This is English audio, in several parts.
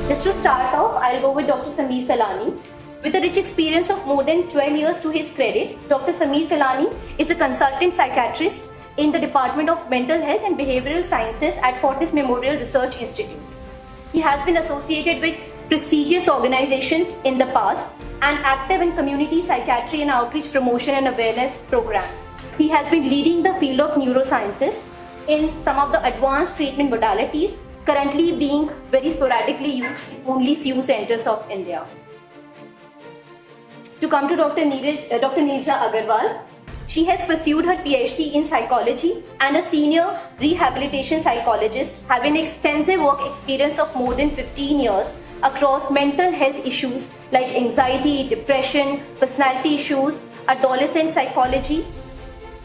Just to start off, I'll go with Dr. Sameer Kalani. With a rich experience of more than 12 years to his credit, Dr. Sameer Kalani is a consultant psychiatrist in the Department of Mental Health and Behavioral Sciences at Fortis Memorial Research Institute. He has been associated with prestigious organizations in the past and active in community psychiatry and outreach promotion and awareness programs. He has been leading the field of neurosciences in some of the advanced treatment modalities, currently being very sporadically used in only few centers of India. To come to Dr. Neerja Agarwal, she has pursued her PhD in psychology and a senior rehabilitation psychologist, having extensive work experience of more than 15 years across mental health issues like anxiety, depression, personality issues, adolescent psychology.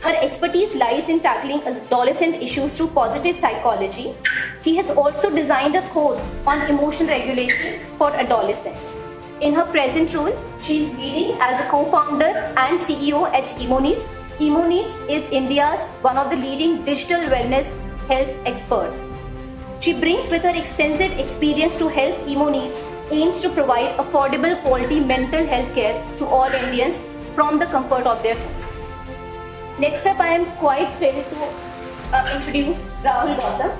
Her expertise lies in tackling adolescent issues through positive psychology. She has also designed a course on emotion regulation for adolescents. In her present role, she is leading as a co-founder and CEO at EmoNeeds. EmoNeeds is India's one of the leading digital wellness health experts. She brings with her extensive experience to help EmoNeeds aims to provide affordable quality mental health care to all Indians from the comfort of their homes. Next up, I am quite thrilled to introduce Rahul Gautam.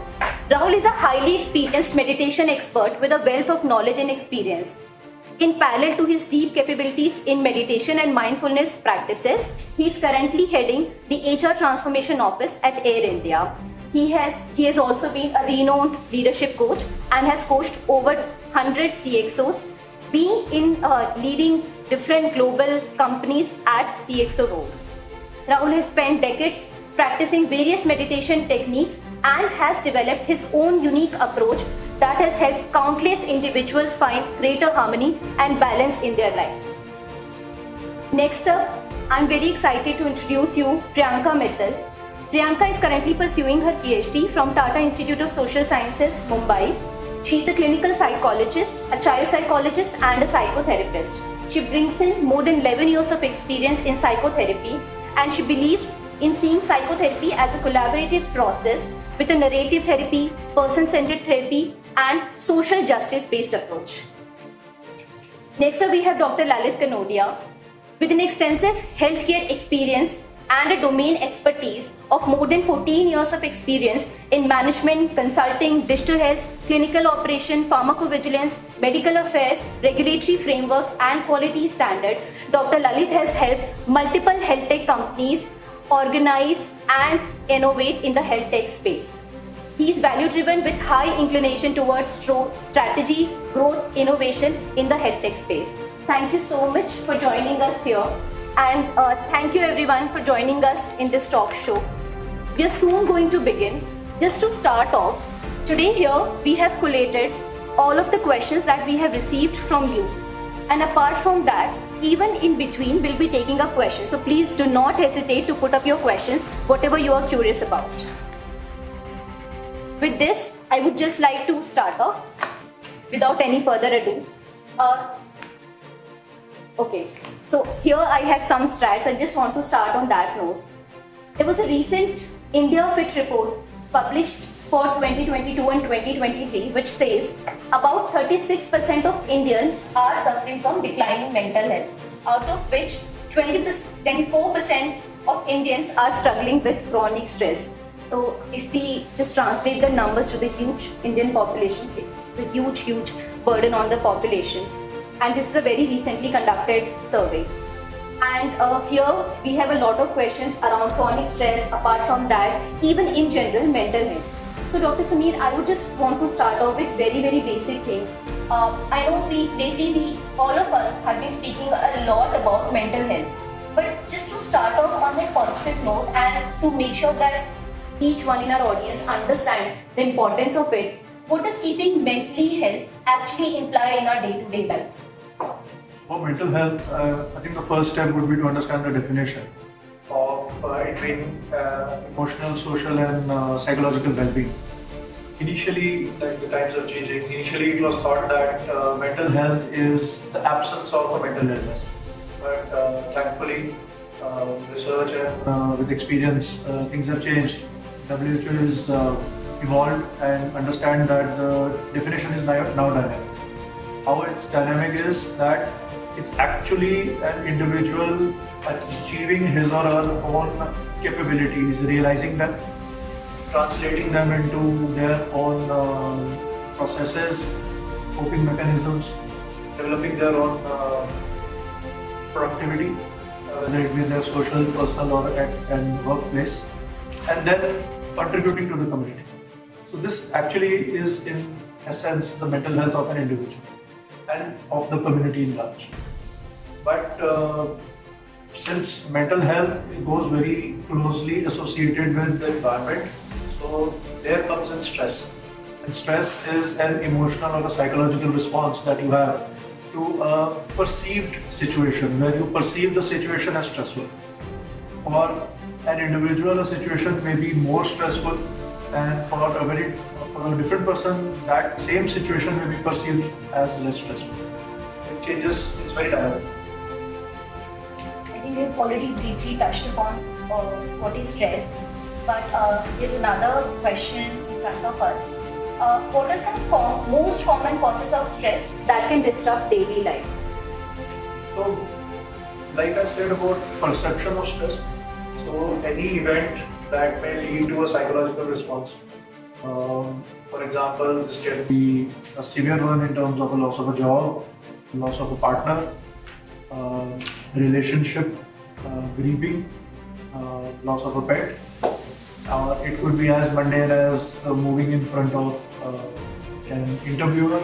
Rahul is a highly experienced meditation expert with a wealth of knowledge and experience. In parallel to his deep capabilities in meditation and mindfulness practices, he is currently heading the HR Transformation Office at Air India. He has also been a renowned leadership coach and has coached over 100 CXOs, being in leading different global companies at CXO roles. Rahul has spent decades practicing various meditation techniques and has developed his own unique approach that has helped countless individuals find greater harmony and balance in their lives. Next up, I'm very excited to introduce you Priyanka Mittal. Priyanka is currently pursuing her PhD from TATA Institute of Social Sciences, Mumbai. She's a clinical psychologist, a child psychologist and a psychotherapist. She brings in more than 11 years of experience in psychotherapy, and she believes in seeing psychotherapy as a collaborative process with a narrative therapy, person-centered therapy, and social justice-based approach. Next up, we have Dr. Lalit Kanodia. With an extensive healthcare experience and a domain expertise of more than 14 years of experience in management, consulting, digital health, clinical operation, pharmacovigilance, medical affairs, regulatory framework, and quality standard, Dr. Lalit has helped multiple health tech companies organize and innovate in the health tech space. He is value-driven with high inclination towards strategy, growth, innovation in the health tech space. Thank you so much for joining us here, and thank you everyone for joining us in this talk show. We are soon going to begin. Just to start off, today here we have collated all of the questions that we have received from you, and apart from that, even in between, we'll be taking up questions. So please do not hesitate to put up your questions, whatever you are curious about. With this, I would just like to start off without any further ado. Okay, so here I have some stats. I just want to start on that note. There was a recent India Fit report published for 2022 and 2023, which says about 36% of Indians are suffering from declining mental health, out of which 24% of Indians are struggling with chronic stress. So if we just translate the numbers to the huge Indian population, it's a huge burden on the population. And this is a very recently conducted survey. And here we have a lot of questions around chronic stress, apart from that, even in general mental health. So Dr. Sameer, I would just want to start off with very basic thing. I know lately all of us have been speaking a lot about mental health. But just to start off on that positive note and to make sure that each one in our audience understand the importance of it, what does keeping mentally health actually imply in our day-to-day lives? For mental health, I think the first step would be to understand the definition of it being emotional, social and psychological well-being. Initially, like the times are changing, initially it was thought that mental health is the absence of a mental illness. But thankfully, research and with experience, things have changed. WHO is evolved and understand that the definition is now dynamic. how its dynamic is that it's actually an individual achieving his or her own capabilities, realizing them, translating them into their own processes, coping mechanisms, developing their own productivity, whether it be in their social, personal, or at workplace, and then contributing to the community. So this actually is, in essence, the mental health of an individual and of the community in large. But since mental health goes very closely associated with the environment, so there comes in stress. And stress is an emotional or a psychological response that you have to a perceived situation, where you perceive the situation as stressful. For an individual, a situation may be more stressful, and for a different person, that same situation may be perceived as less stressful. It changes, it's very dynamic. I think we've already briefly touched upon what is stress, but there's another question in front of us. What are some most common causes of stress that can disrupt daily life? So, like I said about perception of stress, so any event that may lead to a psychological response. For example, this can be a severe one in terms of a loss of a job, loss of a partner, relationship, grieving, loss of a pet. It could be as mundane as moving in front of an interviewer,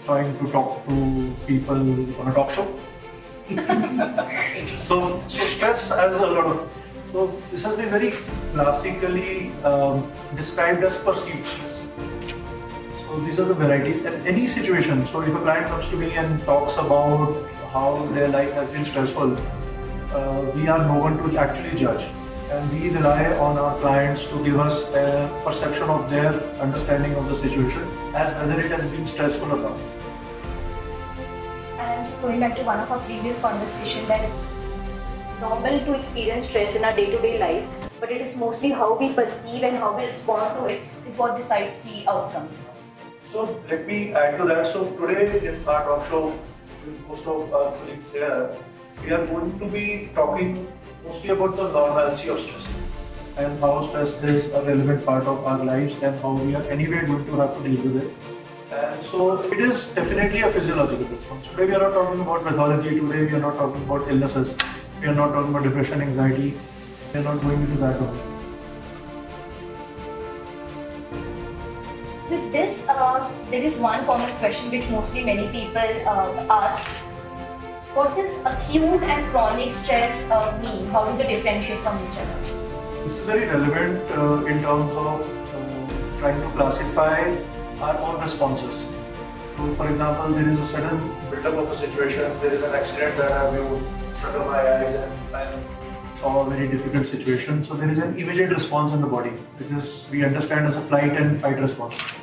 trying to talk to people on a talk show. So stress has a lot of. So this has been very classically described as perceived stress. So these are the varieties. And any situation. So if a client comes to me and talks about how their life has been stressful, we are no one to actually judge. And we rely on our clients to give us a perception of their understanding of the situation as whether it has been stressful or not. And I'm just going back to one of our previous conversation that it's normal to experience stress in our day-to-day lives, but it is mostly how we perceive and how we respond to it is what decides the outcomes. So let me add to that. So today in our talk show with most of our colleagues here, we are going to be talking mostly about the normalcy of stress and how stress is a relevant part of our lives and how we are anyway going to have to deal with it. And so it is definitely a physiological response. Today we are not talking about pathology, today we are not talking about illnesses, we are not talking about depression, anxiety, we are not going into that one. With this, there is one common question which mostly many people ask. What does acute and chronic stress mean? How do they differentiate from each other? This is very relevant in terms of trying to classify our own responses. So, for example, there is a sudden build-up of a situation, there is an accident that I have struck my eyes and I saw a very difficult situation. So, there is an immediate response in the body, which is we understand as a flight and fight response.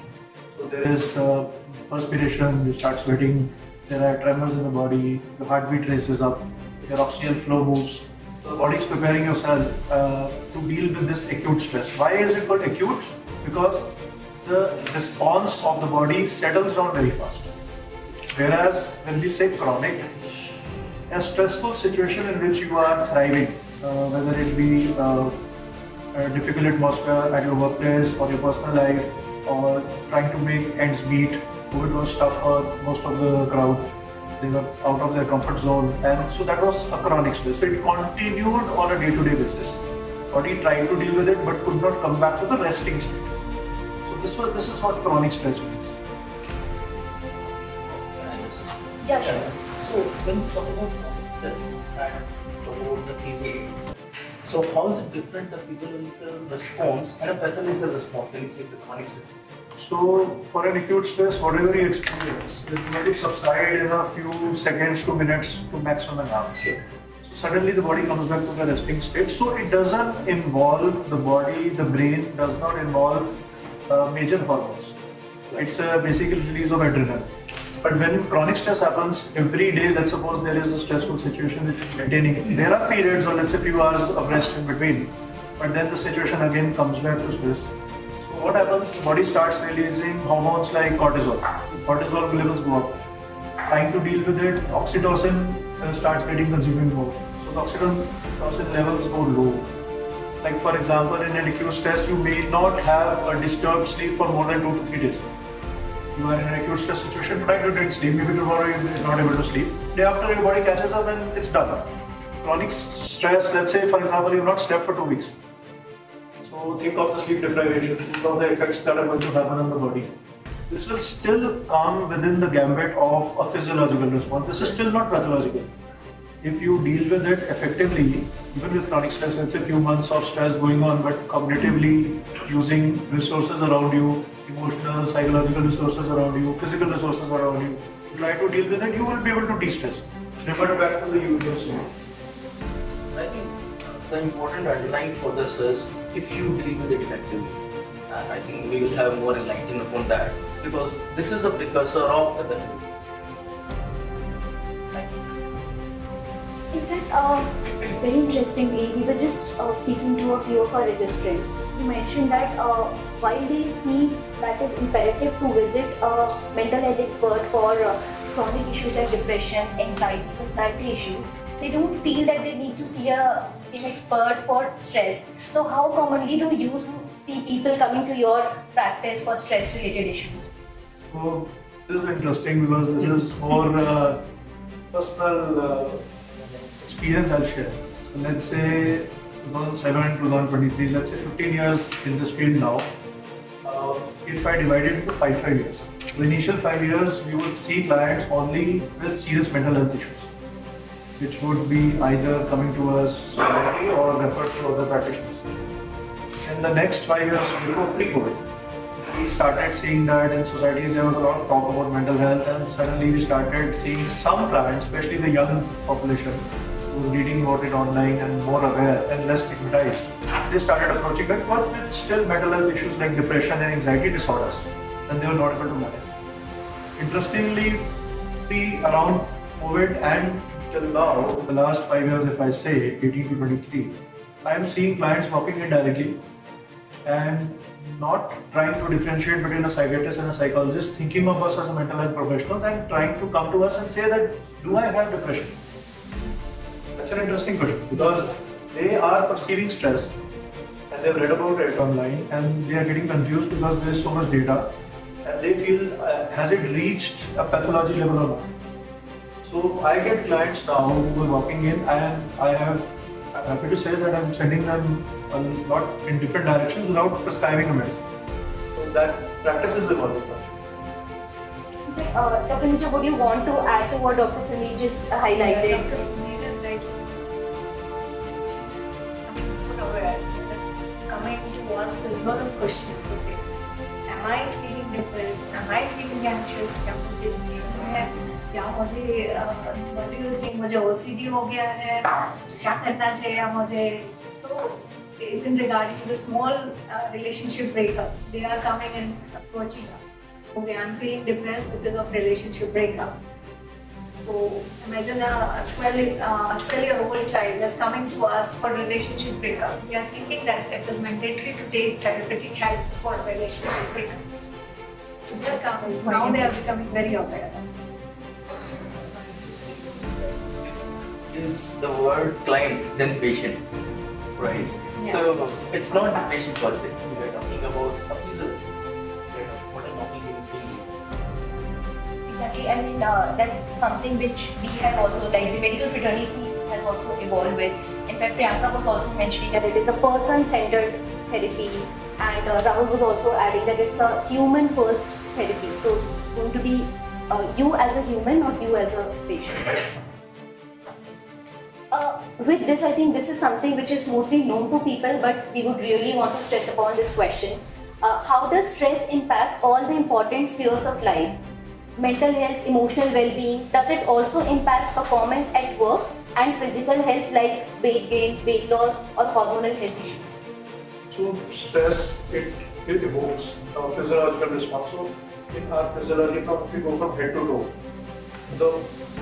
So, there is perspiration, you start sweating. There are tremors in the body, your heartbeat races up, your oxygen flow moves. So the body is preparing yourself to deal with this acute stress. Why is it called acute? Because the response of the body settles down very fast. Whereas when we say chronic, a stressful situation in which you are thriving, whether it be a difficult atmosphere at your workplace or your personal life, or trying to make ends meet. COVID was tough for most of the crowd. They were out of their comfort zone, and so that was a chronic stress. So it continued on a day-to-day basis. Body tried to deal with it, but could not come back to the resting state. So this is what chronic stress means. Yeah, sure. So when we talk about chronic stress and talk about the physiology, so how is it different, the physiological response and a pathological response when you say the chronic stress? So for an acute stress, whatever you experience, it may subside in a few seconds to minutes to maximum an hour. So suddenly the body comes back to the resting state. So it doesn't involve the body, the brain does not involve major hormones. It's a basic release of adrenaline. But when chronic stress happens every day, let's suppose there is a stressful situation which is maintaining, there are periods or let's say few hours of rest in between, but then the situation again comes back to stress. So what happens? The body starts releasing hormones like cortisol. cortisol levels go up. Trying to deal with it, oxytocin starts getting consumed more. So the oxytocin levels go low. Like for example, in an acute stress, you may not have a disturbed sleep for more than 2 to 3 days. You are in an acute stress situation, try to drink sleep, maybe tomorrow you are not able to sleep. Day after your body catches up and it's done. Chronic stress, let's say for example, you have not slept for 2 weeks. So think of the sleep deprivation, think of the effects that are going to happen on the body. This will still come within the gambit of a physiological response. This is still not pathological. If you deal with it effectively, even with chronic stress, let's say a few months of stress going on, but cognitively using resources around you, emotional, psychological resources around you, physical resources around you, try to deal with it, you will be able to de-stress. Revert back to the usual state. I think the important underline for this is if you deal with it effectively. I think we will have more enlightenment upon that because this is a precursor of the pathology. In fact, very interestingly, we were just speaking to a few of our registrants. You mentioned that while they see that it's imperative to visit a mental health expert for chronic issues like depression, anxiety, personality issues, they don't feel that they need to see an expert for stress. So how commonly do you see people coming to your practice for stress-related issues? So this is interesting because this is more personal experience I'll share. So let's say 2007 and 2023, let's say 15 years in this field now. If I divide it into 5 years, the initial 5 years we would see clients only with serious mental health issues, which would be either coming to us directly or referred to other practitioners. In the next 5 years, before pre-COVID, we started seeing that in societies there was a lot of talk about mental health, and suddenly we started seeing some clients, especially the young population, who was reading about it online and more aware and less stigmatized. They started approaching it, but with still mental health issues like depression and anxiety disorders, and they were not able to manage. Interestingly, around COVID and till now, the last 5 years, if I say 18 to 23, I am seeing clients walking in directly and not trying to differentiate between a psychiatrist and a psychologist, thinking of us as mental health professionals and trying to come to us and say that, do I have depression? That's an interesting question because they are perceiving stress and they've read about it online and they are getting confused because there is so much data and they feel, has it reached a pathology level or not? So I get clients now who are walking in and I'm happy to say that I'm sending them a lot in different directions without prescribing a medicine. So that practice is evolving. Dr. Nija, would you want to add to what Dr. Sameer just highlighted? Dr. Sameer is right. Coming to us with a lot of questions. Okay, am I feeling depressed? Am I feeling anxious? क्या मुझे depression है? क्या मुझे what do you think? मुझे OCD हो गया है? क्या करना चाहिए मुझे? So, in regarding to the small relationship breakup, they are coming and approaching us. Okay, I'm feeling depressed because of relationship breakup. So imagine a 12-year-old child is coming to us for relationship breakup. We are thinking that it is mandatory to take therapeutic help for relationship breakup. So they are coming. Now they are becoming very aware. Is the word client then patient, right? Yeah. So it's not the patient per se. We are talking about a physical what a normal human being. Exactly, I mean that's something which we have also, like the medical fraternity has also evolved with. In fact, Priyanka was also mentioning that it is a person-centered therapy, and Rahul was also adding that it's a human-first therapy. So it's going to be you as a human, not you as a patient. With this, I think this is something which is mostly known to people, but we would really want to stress upon this question. How does stress impact all the important spheres of life? Mental health, emotional well-being. Does it also impact performance at work and physical health like weight gain, weight loss, or hormonal health issues? So stress, it evokes a physiological response. So in our physiology, if we go from head to toe, the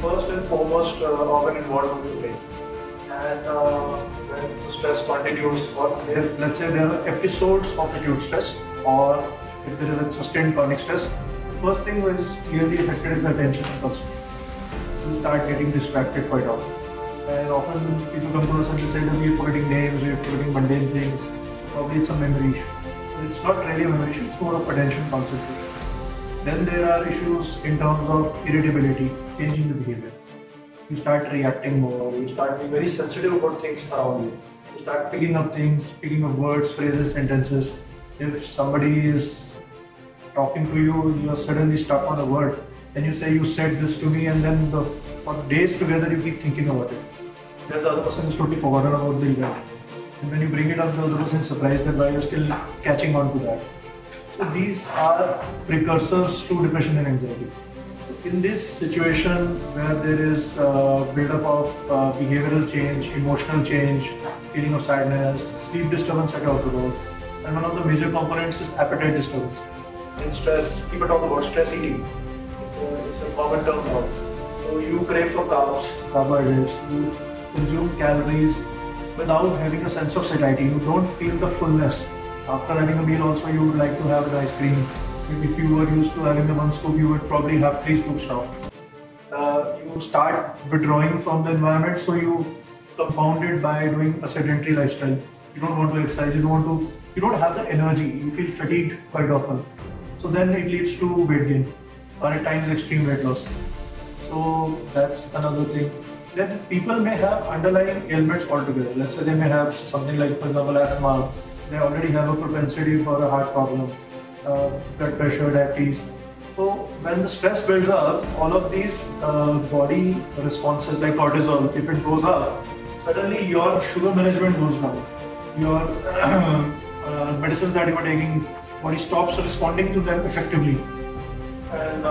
first and foremost organ involved will be the brain. And when the stress continues, or let's say there are episodes of acute stress, or if there is a sustained chronic stress, first thing which is clearly affected is the attention also. You start getting distracted quite often. And often people come to us and they say that we are forgetting names, we are forgetting mundane things. So probably it's a memory issue. It's not really a memory issue, it's more of attention concentration. Then there are issues in terms of irritability, changing the behavior. You start reacting more, you start being very sensitive about things around you. You start picking up things, picking up words, phrases, sentences. If somebody is talking to you, you are suddenly stuck on a word, and you say, you said this to me, and then for days together you keep thinking about it. Then the other person is totally forgotten about the event. And when you bring it up, the other person is surprised that why you're still catching on to that. So these are precursors to depression and anxiety. So in this situation where there is build-up of behavioral change, emotional change, feeling of sadness, sleep disturbance that I talked about, and one of the major components is appetite disturbance. In stress, people talk about stress eating. It's a common term now. So you crave for carbs, carbohydrates, you consume calories without having a sense of satiety. You don't feel the fullness. After having a meal also you would like to have an ice cream. If you were used to having a one scoop, you would probably have 3 scoops now. You start withdrawing from the environment, so you compound it by doing a sedentary lifestyle. You don't want to exercise, you don't have the energy, you feel fatigued quite often. So then it leads to weight gain or at times extreme weight loss. So that's another thing. Then people may have underlying ailments altogether. Let's say they may have something like, for example, asthma. They already have a propensity for a heart problem, blood pressure, diabetes. So when the stress builds up, all of these body responses like cortisol, if it goes up, suddenly your sugar management goes down. Your medicines that you are taking, body stops responding to them effectively. And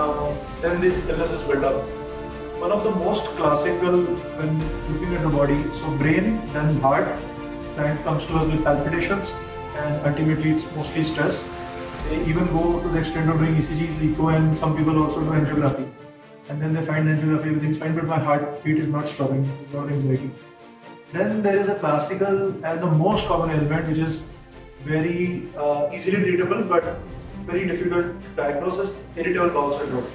then these illnesses build up. One of the most classical when looking at the body, so brain, then heart, and comes to us with palpitations, and ultimately it's mostly stress. They even go to the extent of doing ECGs, echo, and some people also do angiography. And then they find angiography, everything's fine, but my heartbeat is not stopping, it's not anxiety. Then there is a classical and the most common ailment which is very easily treatable but very difficult to diagnose is irritable bowel syndrome.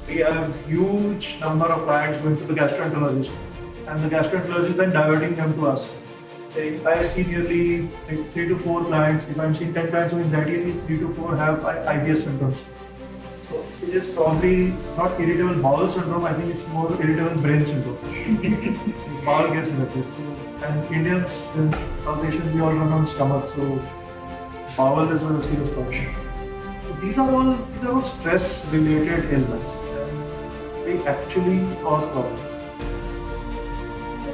We have huge number of clients going to the gastroenterologist, and the gastroenterologist then diverting them to us. Say, I see nearly 3 to 4 clients. If I'm seeing 10 clients with anxiety, at least 3 to 4 have IBS symptoms. So it is probably not irritable bowel syndrome. I think it's more irritable brain syndrome. His bowel gets affected. So, and Indians and South Asians, we all run on stomach. So bowel is a serious problem. So these are all stress-related ailments. They actually cause problems.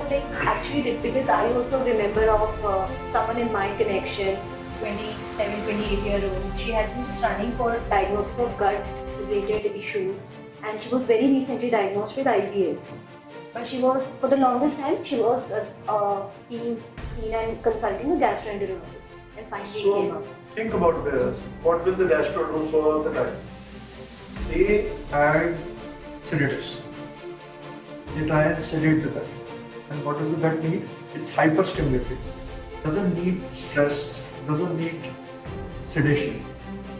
Like actually, because I also remember of someone in my connection, 27, 28-year-old. she has been just running for diagnosis of gut-related issues, and she was very recently diagnosed with IBS. But she was, for the longest time, she was being seen and consulting a gastroenterologist, and finally it came up. Think about this. What will the gastro do for the gut? They add sedatives. They try and sedate the gut. And what does the gut need? It's hyperstimulated. Doesn't need stress, doesn't need sedation,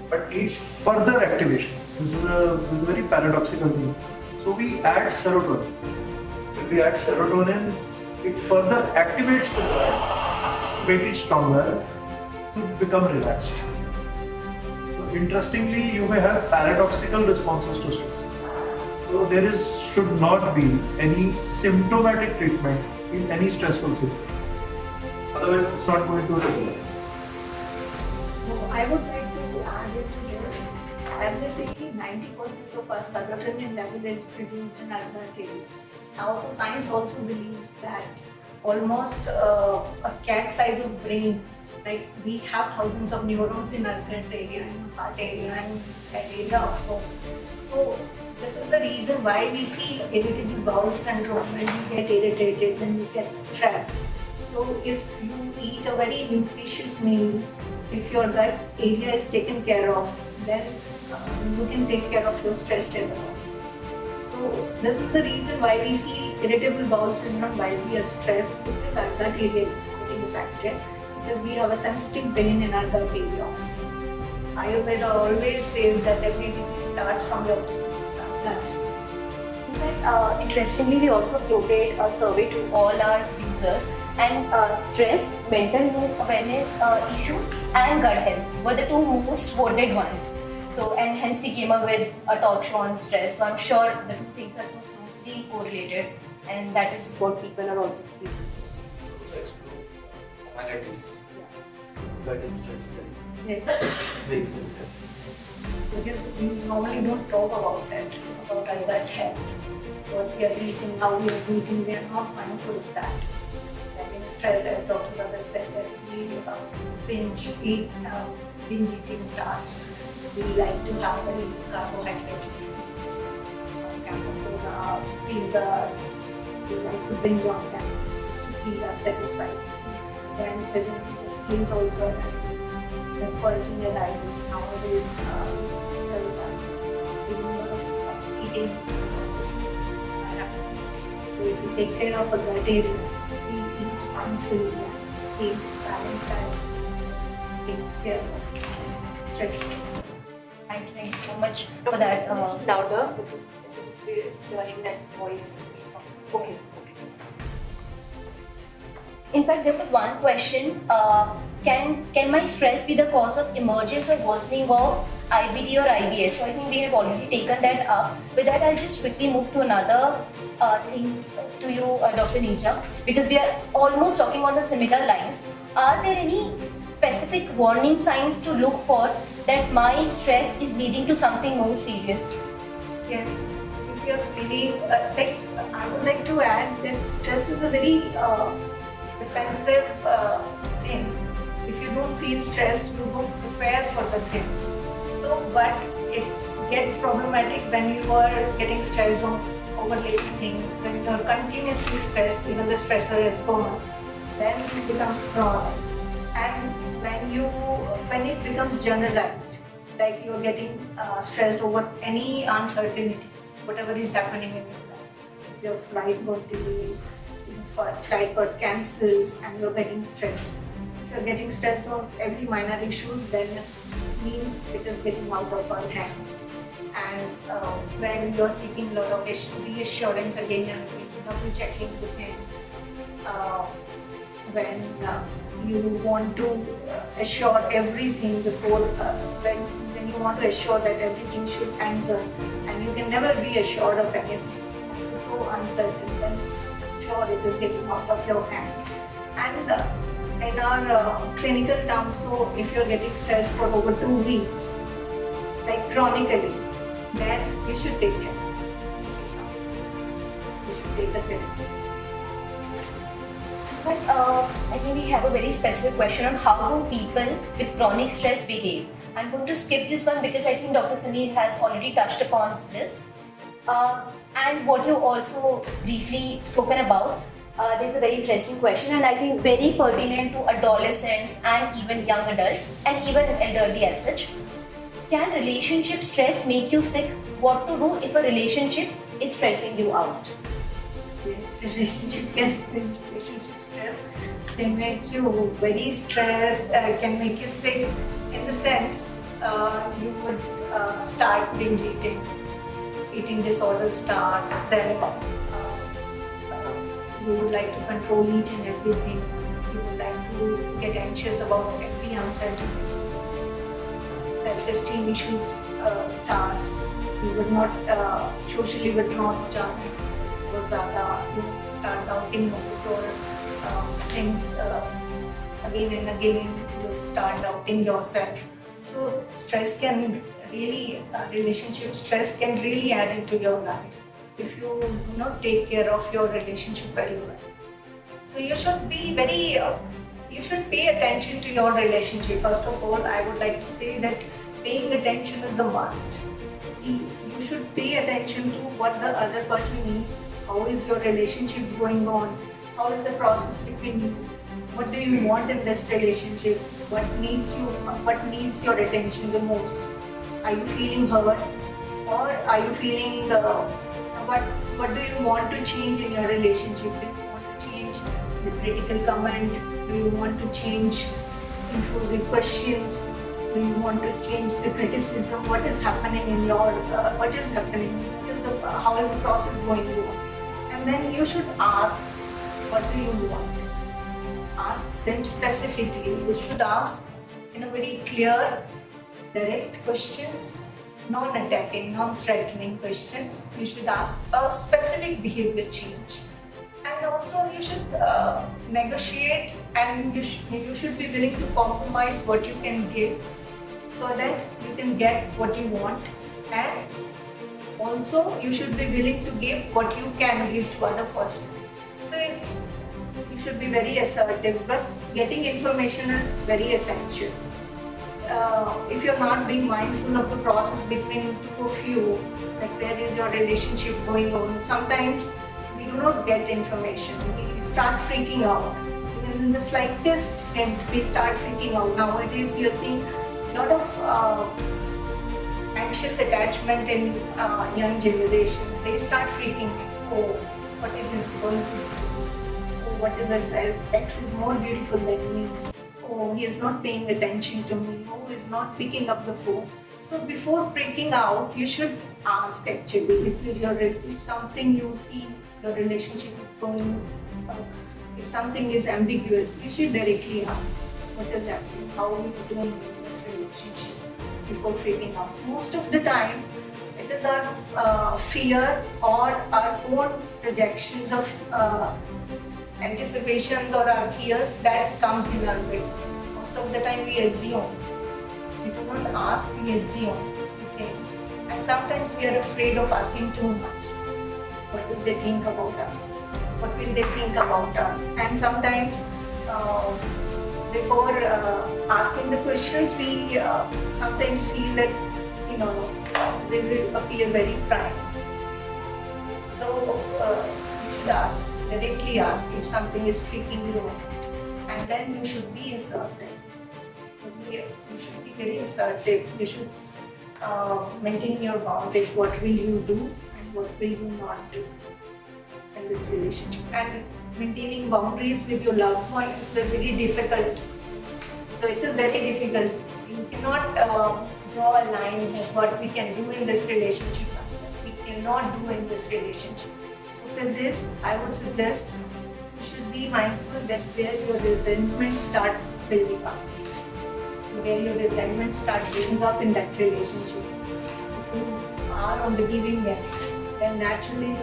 but needs further activation. This is a very paradoxical thing. So we add serotonin. When we add serotonin, it further activates the gut, make it stronger, to become relaxed. So interestingly, you may have paradoxical responses to stress. So there should not be any symptomatic treatment in any stressful situation. Otherwise, it's not going to resolve. So I would like to add into this. As they say, 90% of our serotonin level is produced in our gut area. Now, the science also believes that almost a cat size of brain, like we have thousands of neurons in our gut area, in our heart area, and head area, of course. So this is the reason why we feel irritable bowel syndrome when we get irritated, when we get stressed. So if you eat a very nutritious meal, if your gut area is taken care of, then you can take care of your stress level also. So this is the reason why we feel irritable bowel syndrome while we are stressed, because our gut area is getting affected, because we have a sensitive brain in our gut area also. Ayurveda always says that every disease starts from your gut. In fact, interestingly, we also floated a survey to all our users, and stress, mental health awareness issues, and gut health were the two most voted ones. So, and hence we came up with a talk show on stress. So, I'm sure the two things are so closely correlated, and that is what people are also experiencing. So explore commonalities, gut and stress. Then Yes. makes sense. Because we normally don't talk about that, about our gut health. So what we are eating, how we are eating, we are not mindful of that. And in stress, as Dr. Ravi said, that we binge eating starts. We like to have very carbohydrate foods, Coca-Cola, pizzas. We like to binge on them just to feel us satisfied. Then suddenly the guilt also arises. The purging arises. Nowadays, sisters are feeling a lot of eating disorders. So if you take care of a gut area, we eat mindfully and keep balanced diet, take care of stress also. Thank you so much for that. Louder because it's hearing that voice. Okay. In fact, there was one question. Can my stress be the cause of emergence or worsening of IBD or IBS? So I think we have already taken that up. With that, I'll just quickly move to another thing to you, Dr. Neeja, because we are almost talking on the similar lines. Are there any specific warning signs to look for that my stress is leading to something more serious? Yes, if you are feeling I would like to add that stress is a very defensive thing. If you don't feel stressed, you don't prepare for the thing. So, but it's get problematic when you are getting stressed over little things. When you are continuously stressed, even the stressor is gone, then it becomes chronic. And when it becomes generalized, like you are getting stressed over any uncertainty, whatever is happening in your life. If your flight got delayed, if your flight got cancelled, and you're getting stressed. If you're getting stressed on every minor issues, then means it is getting out of our hand. And when you're seeking a lot of reassurance again and again, double checking the things. When you want to assure everything before, when you want to assure that everything should end well, and you can never be assured of anything. It's so uncertain, then sure it is getting out of your hands. And in our clinical terms, so if you're getting stressed for over 2 weeks, like chronically, then you should take care. You should take a therapy. But I think we have a very specific question on how do people with chronic stress behave. I'm going to skip this one because I think Dr. Sameer has already touched upon this. And what you also briefly spoken about, there's a very interesting question and I think very pertinent to adolescents and even young adults and even elderly as such. Can relationship stress make you sick? What to do if a relationship is stressing you out? Yes, relationship stress can make you very stressed, can make you sick in the sense you would start binge eating disorder starts, then you would like to control each and everything, you would like to get anxious about every uncertainty, self-esteem issues starts, you would not socially withdrawn हो जाते हैं बहुत ज़्यादा, you start doubting your things again and again, you will start doubting yourself. So stress can really, relationship stress can really add into your life if you do not take care of your relationship very well. So you should be very, you should pay attention to your relationship. First of all, I would like to say that paying attention is a must. See, you should pay attention to what the other person needs. How is your relationship going on? How is the process between you? What do you want in this relationship? What needs your attention the most? Are you feeling hurt, or are you feeling what do you want to change in your relationship? Do you want to change the critical comment? Do you want to change intrusive questions? Do Do you want to change the criticism? What is happening in your, what is happening? How is the process going on? And then you should ask, what do you want? Ask them specifically. You should ask in a very clear, direct questions, non-attacking, non-threatening questions. You should ask a specific behavior change. And also you should negotiate, and you should be willing to compromise what you can give so that you can get what you want. And also you should be willing to give what you can give to other person. So you should be very assertive, but getting information is very essential. If you're not being mindful of the process between two of you, like where is your relationship going on, sometimes we do not get information. We start freaking out. Even in the slightest hint, we start freaking out. Nowadays, we are seeing a lot of anxious attachment in young generations. They start freaking. Oh, what if he's going to do? Oh, what if his ex is more beautiful than me? Oh, he is not paying attention to me. Oh, he's not picking up the phone. So before freaking out, you should ask actually if something you see your relationship is going, if something is ambiguous, you should directly ask what is happening, how are we doing in this relationship before freaking out. Most of the time, it is our fear or our own projections of anticipations or our fears that comes in our way. Most of the time we assume. We do not ask, we assume the things. And sometimes we are afraid of asking too much. What will they think about us? What will they think about us? And sometimes before asking the questions, we sometimes feel that, they will appear very prime. So you should ask, directly ask if something is freaking you out. And then you should be assertive. You should be very assertive. You should maintain your boundaries. What will you do and what will you not do in this relationship? And maintaining boundaries with your loved one is very difficult. So it is very difficult. You cannot draw a line of what we can do in this relationship, we cannot do in this relationship. So for this, I would suggest you should be mindful that where your resentment start building up. So where your resentment start building up in that relationship. If you are on the giving end, then naturally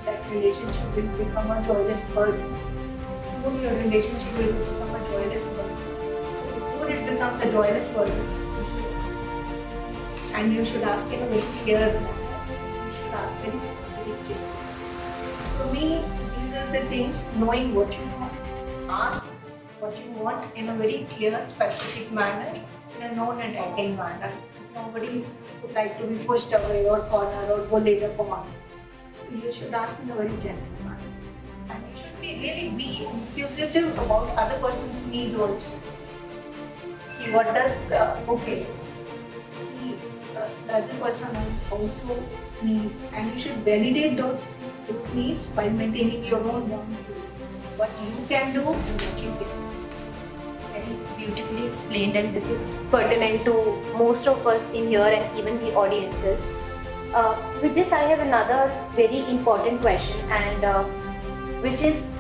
that relationship will become a joyless burden. Soon your relationship will become a joyless burden. So before it becomes a joyless burden, you should ask. And you should ask in a very clear manner. You should ask very specific things. So for me, these are the things: knowing what you want, ask what you want in a very clear, specific manner, in a non-attacking manner. Because nobody would like to be pushed away or cornered or bullied upon. So you should ask in a very gentle manner. And you should be inquisitive about other person's need also. What does, the other person also needs, and you should validate those needs by maintaining your own boundaries. What you can do and what you can. Very beautifully explained, and this is pertinent to most of us in here and even the audiences. With this, I have another very important question, and which is,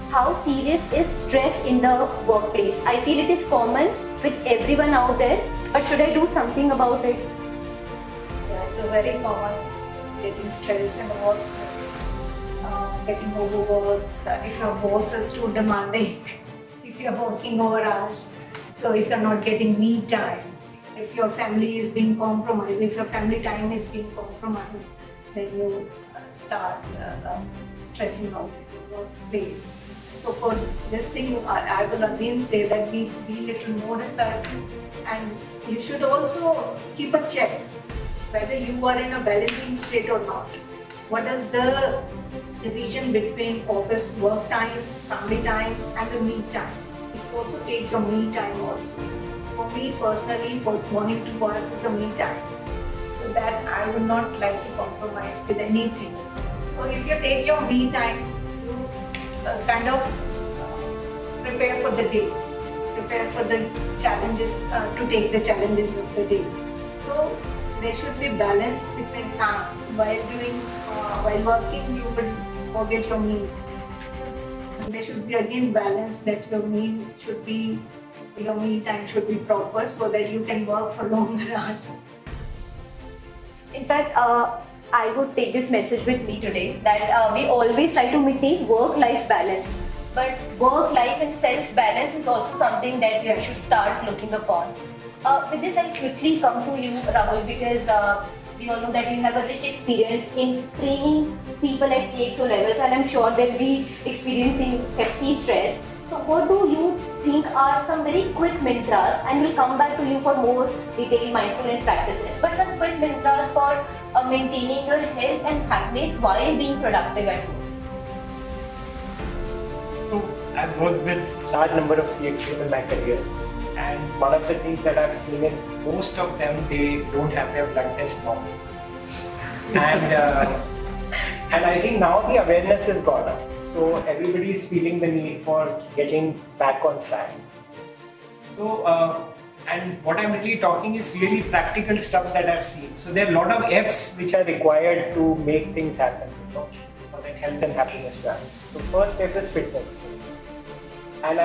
how serious is stress in the workplace? I feel it is common with everyone out there, but should I do something about it? Yeah, it's a very common getting stressed in the workplace, getting overworked, if your boss is too demanding, if you're working over hours, so if you're not getting me time, if your family is being compromised, if your family time is being compromised, then you start stressing out in your workplace. So for this thing, I will again say that be little more assertive, and you should also keep a check whether you are in a balancing state or not. What is the division between office work time, family time, and the me time? You should also take your me time also. For me personally, for morning to hours is a me time. So that I would not like to compromise with anything. So if you take your me time, you kind of prepare for the day. prepare for the challenges, to take the challenges of the day. So there should be balance between while working you will forget your meals. So there should be again balance that your meal time should be proper so that you can work for longer hours. In fact, I would take this message with me today that we always try to maintain work-life balance. But work-life and self-balance is also something that we should start looking upon. With this, I'll quickly come to you, Rahul, because we all know that you have a rich experience in training people at CXO levels, and I'm sure they'll be experiencing hefty stress. So, what do you think are some very quick mantras? And we'll come back to you for more detailed mindfulness practices. But some quick mantras for maintaining your health and happiness while being productive at home. So I've worked with large number of CXOs in my career, and one of the things that I've seen is most of them, they don't have their blood test normal. And I think now the awareness has gone up. So everybody is feeling the need for getting back on track. So and what I'm really talking is really practical stuff that I've seen. So there are a lot of F's which are required to make things happen, for that health and happiness to happen. So first F is fitness. And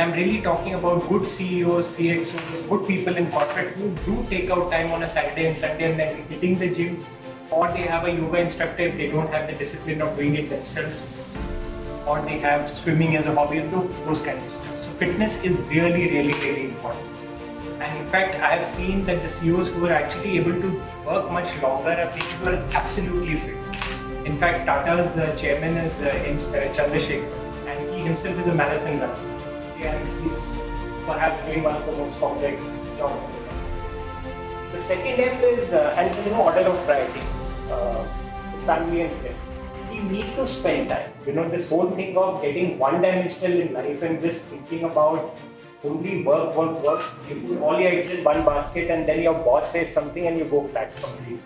I'm really talking about good CEOs, CXOs, good people in corporate who do take out time on a Saturday and Sunday and then hitting the gym, or they have a yoga instructor if they don't have the discipline of doing it themselves, or they have swimming as a hobby, those kind of stuff. So fitness is really, really, really important. And in fact, I have seen that the CEOs who are actually able to work much longer are people who are absolutely fit. In fact, Tata's chairman is Chandrasekhar, and he himself is a marathon runner. And he's perhaps doing one of the most complex jobs in the world. The second F is, order of priority, family and friends. You need to spend time. This whole thing of getting one-dimensional in life and just thinking about only work. You put all your eggs in one basket and then your boss says something and you go flat completely.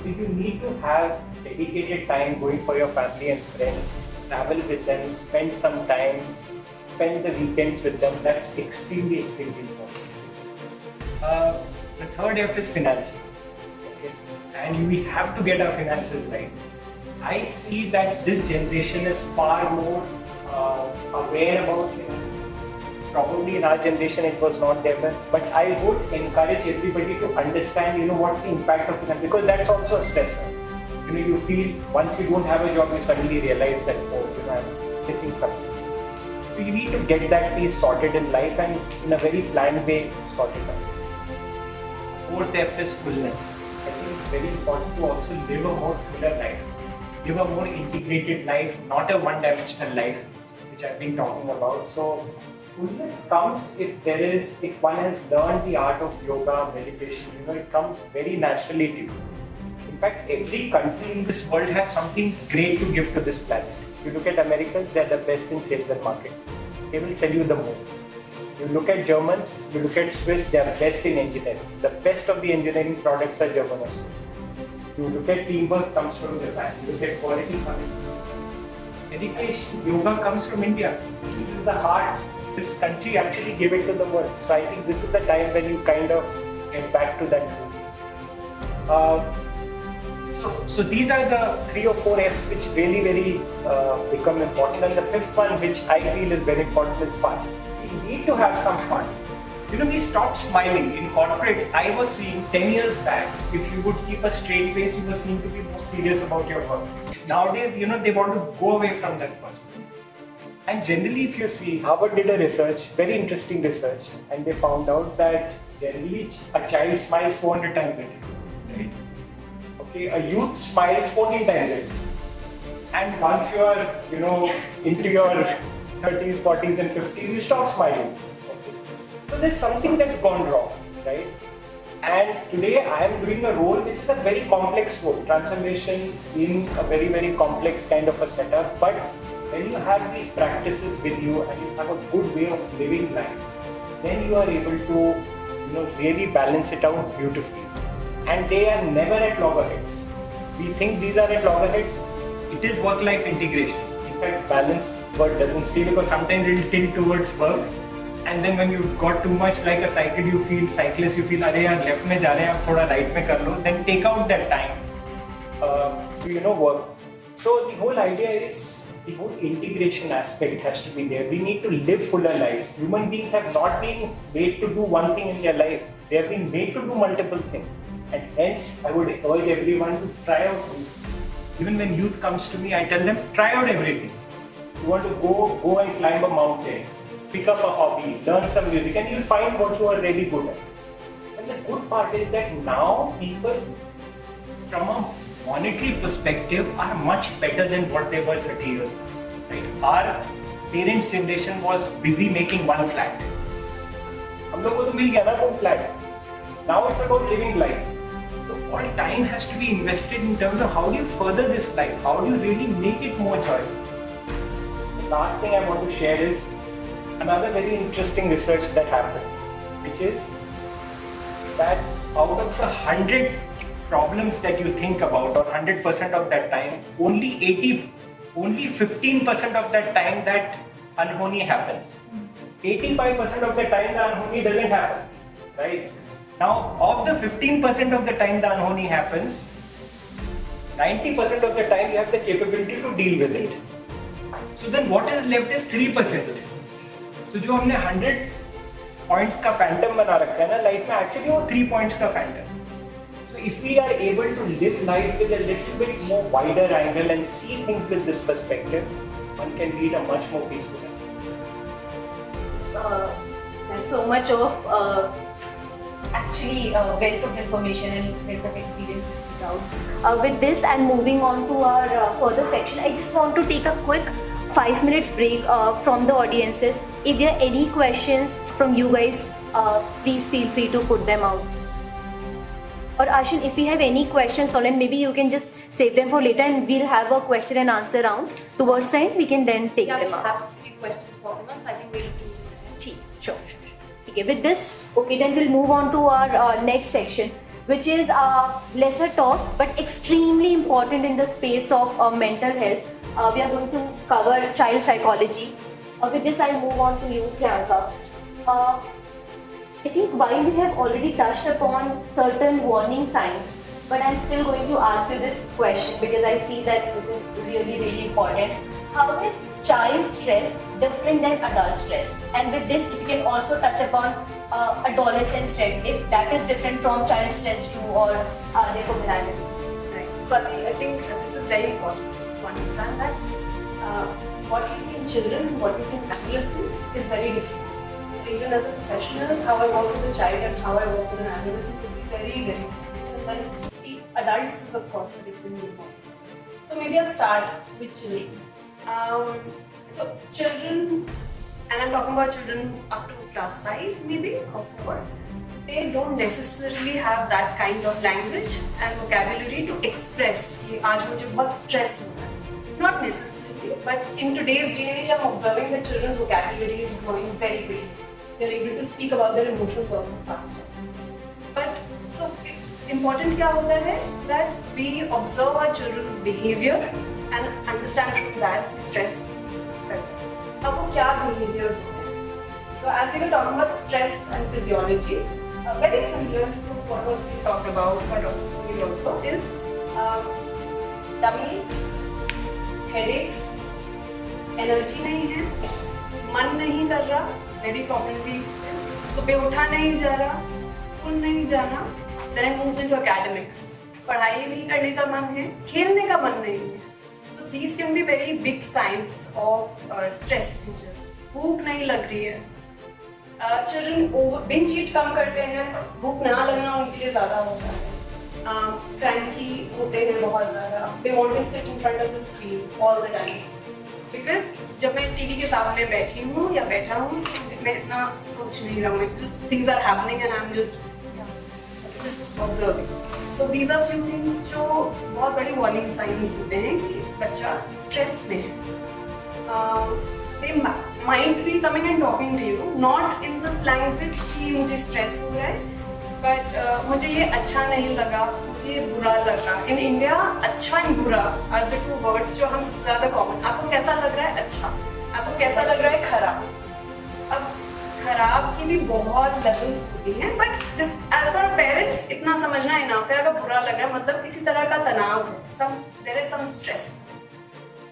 So you need to have dedicated time going for your family and friends, travel with them, spend some time, spend the weekends with them. That's extremely, extremely important. The third F is finances. Okay? And we have to get our finances right. I see that this generation is far more aware about finances. Probably in our generation it was not there, but I would encourage everybody to understand, what's the impact of finance, because that's also a stressor. You feel once you don't have a job, you suddenly realize that, I'm missing something. So you need to get that piece sorted in life and in a very planned way sort it out. Fourth F is fullness. I think it's very important to also live a more fuller life, live a more integrated life, not a one-dimensional life, which I've been talking about. So fullness comes if one has learned the art of yoga, meditation, it comes very naturally to you. In fact, every country in this world has something great to give to this planet. You look at Americans, they're the best in sales and marketing. They will sell you the moon. You look at Germans, you look at Swiss, they are best in engineering. The best of the engineering products are German or Swiss. You look at teamwork, comes from Japan. You look at quality, comes from education. Yoga comes from India. This is the heart. This country actually gave it to the world. So I think this is the time when you kind of get back to that. So these are the 3 or 4 F's which really, really become important. And the fifth one, which I feel is very important, is fun. You need to have some fun. We stopped smiling. In corporate, I was seeing 10 years back, if you would keep a straight face, you were seen to be more serious about your work. Nowadays, they want to go away from that person. And generally, if you see, Harvard did a research, very interesting research, and they found out that generally a child smiles 400 times a day. Right? Okay, a youth smiles 14 times a day. And once you are, into your 30s, 40s, and 50s, you stop smiling. Okay. So there's something that's gone wrong, right? And today I am doing a role which is a very complex role, transformation in a very, very complex kind of a setup. But when you have these practices with you and you have a good way of living life, then you are able to, really balance it out beautifully. And they are never at loggerheads. We think these are at loggerheads. It is work-life integration. In fact, balance word doesn't stay because sometimes it will tilt towards work and then when you got too much like a cyclist, you feel अरे यार left में जा रहे हैं आप थोड़ा right में कर लो, then take out that time to work. So the whole idea is the whole integration aspect has to be there. We need to live fuller lives. Human beings have not been made to do one thing in their life. They have been made to do multiple things, and hence I would urge everyone to try out. Even when youth comes to me, I tell them try out everything. You want to go and climb a mountain, pick up a hobby, learn some music, and you'll find what you are really good at. And the good part is that now people, from a monetary perspective, are much better than what they were 30 years ago. Right? Our parents' generation was busy making one flat. हम लोगों को तो मिल गया ना वो flat. Now it's about living life. So all time has to be invested in terms of how do you further this life? How do you really make it more joyful? The last thing I want to share is another very interesting research that happened, which is that out of the 100 problems that you think about, or 100% of that time, only 15% of that time that unhoni happens. 85% of the time the unhoni doesn't happen, right? Now, of the 15% of the time the unhoni happens, 90% of the time you have the capability to deal with it. So then what is left is 3%. So जो हमने 100 points का phantom बना रखा है ना life में, actually वो 3 points का phantom. So if we are able to live life with a little bit more wider angle and see things with this perspective, one can lead a much more peaceful life. That's so much of actually wealth of information and wealth of experience with this, and moving on to our further section, I just want to take a quick 5 minutes break from the audiences. If there are any questions from you guys, please feel free to put them out. Or Ashin, if you have any questions, Solen, maybe you can just save them for later, and we'll have a question and answer round towards the end. We can then take them we up. have a few questions for them, so I think we'll do that. Sure. Okay, with this, then we'll move on to our next section, which is lesser talk but extremely important in the space of mental health. We are going to cover child psychology. With this, I'll move on to you, Priyanka. I think while we have already touched upon certain warning signs, but I'm still going to ask you this question because I feel that this is really, really important. How is child stress different than adult stress? And with this, we can also touch upon adolescent stress, if that is different from child stress too, or their commonalities. Right. So I think this is very important to understand that what we see in children, what we see in adolescents is very different. So even as a professional, how I work with a child and how I work with an adolescent could be very, very different. Because when we see adults is of course a different viewpoint. So maybe I'll start with children. So children, and I'm talking about children up to class 5 maybe or 4, they don't necessarily have that kind of language and vocabulary to express कि आज मुझे बहुत stress हो रहा है. Not necessarily, but in today's day and age, I'm observing that children's vocabulary is growing very quickly. They're able to speak about their emotions also faster. But so important क्या होता है that we observe our children's behavior and understand from that stress is spread. अब वो क्या behaviors होते हैं? So as we were talking about stress and physiology, very similar to what was being talked about, but also is tummy aches, headaches, energy नहीं है, मन नहीं कर रहा, very commonly सुबह उठा नहीं जा रहा, स्कूल नहीं जाना, then it moves into academics. पढ़ाई नहीं करने का मन है, खेलने का मन नहीं है. So these can be very big signs of stress in children. भूख नहीं लग रही है. Children binge eat कम करते हैं, भूख ना लगना उनके लिए ज़्यादा होता है. Cranky होते हैं बहुत ज़्यादा. They want to sit in front of the screen all the time. Because जब मैं टीवी के सामने बैठी हूँ या बैठा हूँ, मैं इतना सोच नहीं रहा हूँ. It's just things are happening and I'm just observing. So these are few things जो बहुत बड़ी warning signs होते हैं कि बच्चा stress में है. They might be coming and talking to you, not in this language कि मुझे stress हो रहा है, but मुझे ये अच्छा नहीं लगा, मुझे ये बुरा लगा. In India, अच्छा and बुरा are the two words जो हम सबसे ज़्यादा common. आपको कैसा लग रहा है? अच्छा. आपको कैसा लग रहा है? खराब. अब खराब की भी बहुत लेवल्स होती हैं, but this for a parent इतना समझना इनफ है, अगर बुरा लग रहा है मतलब किसी तरह का तनाव है, there is some stress,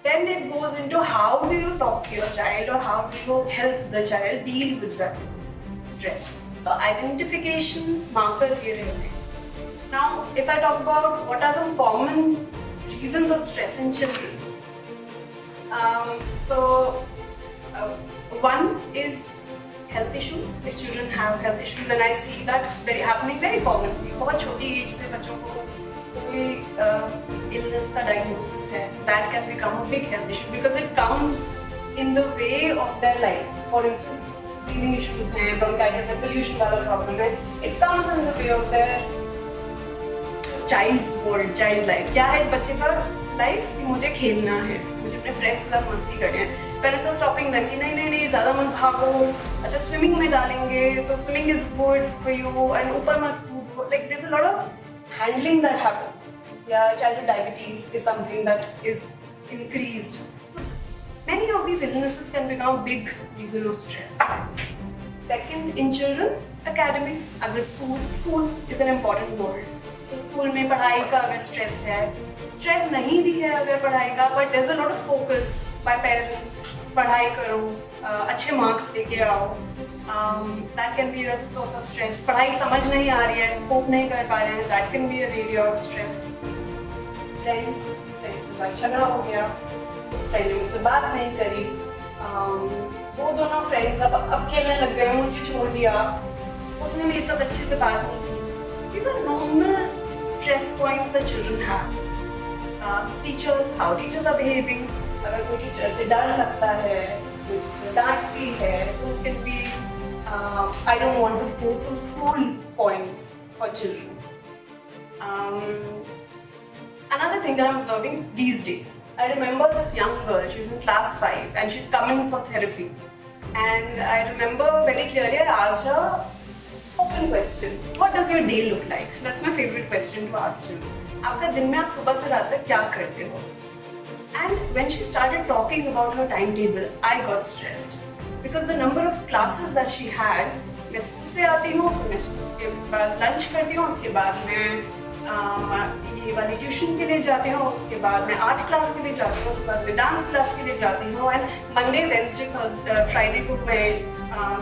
then it goes into how do you talk to your child or how do you help the child deal with that stress. So identification markers here रहते हैं. Now if I talk about what are some common reasons of stress in children, one is health issues. If children have health issues, and I see that happening very commonly, बहुत छोटी as से बच्चों को कोई illness का diagnosis है, that can become a big health issue because it comes in the way of their life. For instance, breathing issues हैं, bronchitis है, pollution वाला problem है, it comes in the way of their child's world, child's life. क्या है बच्चे का life कि मुझे खेलना है, मुझे अपने friends के साथ मस्ती करनी है. Parents are stopping them कि नहीं नहीं नहीं ज़्यादा मत भागो, अच्छा swimming में डालेंगे तो swimming is good for you and ऊपर मत कूदो. Like there's a lot of handling that happens. Yeah, childhood diabetes is something that is increased. So many of these illnesses can become a big reason of stress. Second, in children, academics. अगर school is an important world. तो school में पढ़ाई का अगर stress है, stress नहीं भी है अगर पढ़ाई का, but there is a lot of focus by parents, पढ़ाई करो, अच्छे मार्क्स लेके आओ, that can be a source of stress. पढ़ाई समझ नहीं आ रही है, कोप नहीं कर पा रहे हैं, that can be a area of stress. Friends के साथ झगड़ा हो गया, उस फ्रेंड ने मुझसे बात नहीं करी, वो दोनों फ्रेंड्स अब खेलने लग गए, मुझे छोड़ दिया, उसने मेरे साथ अच्छे से बात नहीं की. These are normal stress points that children have. Teachers, how teachers are behaving. अगर कोई टीचर से डर लगता है, कोई टीचर डांटती है, तो उसके भी I don't want to go to school points for children. Another thing that I'm observing these days, I remember this young girl, she's in class 5 and she's coming for therapy. And I remember very clearly I asked her, open question, what does your day look like? That's my favorite question to ask children. आपका दिन में आप सुबह से रात तक क्या करते हो? And when she started talking about her timetable, I got stressed because the number of classes that she had. मैं स्कूल से आती हूँ, फिर मैं स्कूल के बाद लंच करती हूँ, उसके बाद मैं ये वाली ट्यूशन के लिए जाती हूँ, उसके बाद मैं आर्ट क्लास के लिए जाती हूँ, उसके बाद मैं डांस क्लास के लिए जाती हूँ, एंड मंडे वेडनेसडे फ्राइडे को मैं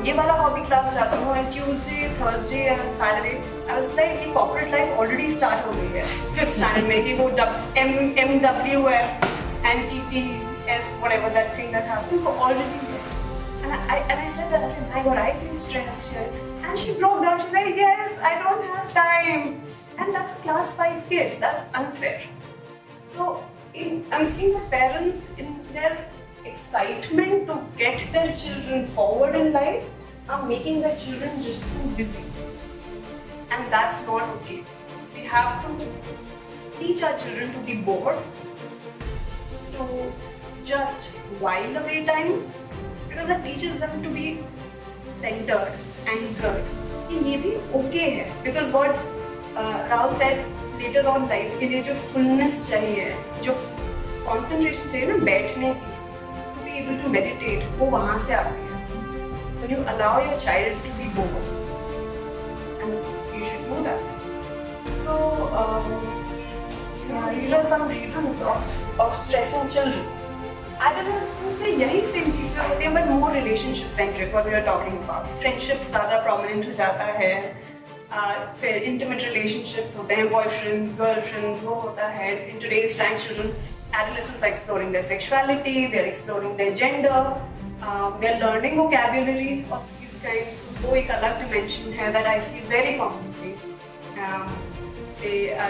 ये वाला हॉबी क्लास जाती हूँ, and Tuesday Thursday and Saturday I was like ये कॉर्पोरेट लाइफ ऑलरेडी स्टार्ट हो गई है 5th स्टैंडर्ड में कि वो MWF and TTS whatever that thing that happens were already there. And I said that, I said, my God, I feel stressed here. And she broke down, she said, yes, I don't have time. And that's a class 5 kid, that's unfair. So I'm seeing the parents in their excitement to get their children forward in life are making their children just too busy. And that's not okay. We have to teach our children to be bored, to just while away time, because that teaches them to be centered, anchored. कि ये भी okay है, because what Rahul said later on life के लिए जो fullness चाहिए, जो concentration चाहिए ना बैठने की, to be able to meditate, वो वहाँ से आती है. When you allow your child to be bored, and you should do that. So these are some reasons of stress in children. Adolescence से यही सेम चीजें होती हैं, but more relationship centric what we are talking about. Friendships ज़्यादा prominent हो जाता है, फिर intimate relationships होते हैं, boyfriends, girlfriends, वो होता है. In today's time, children, adolescents are exploring their sexuality, they are exploring their gender, they are learning vocabulary of these kinds. वो एक अलग dimension है that I see very commonly.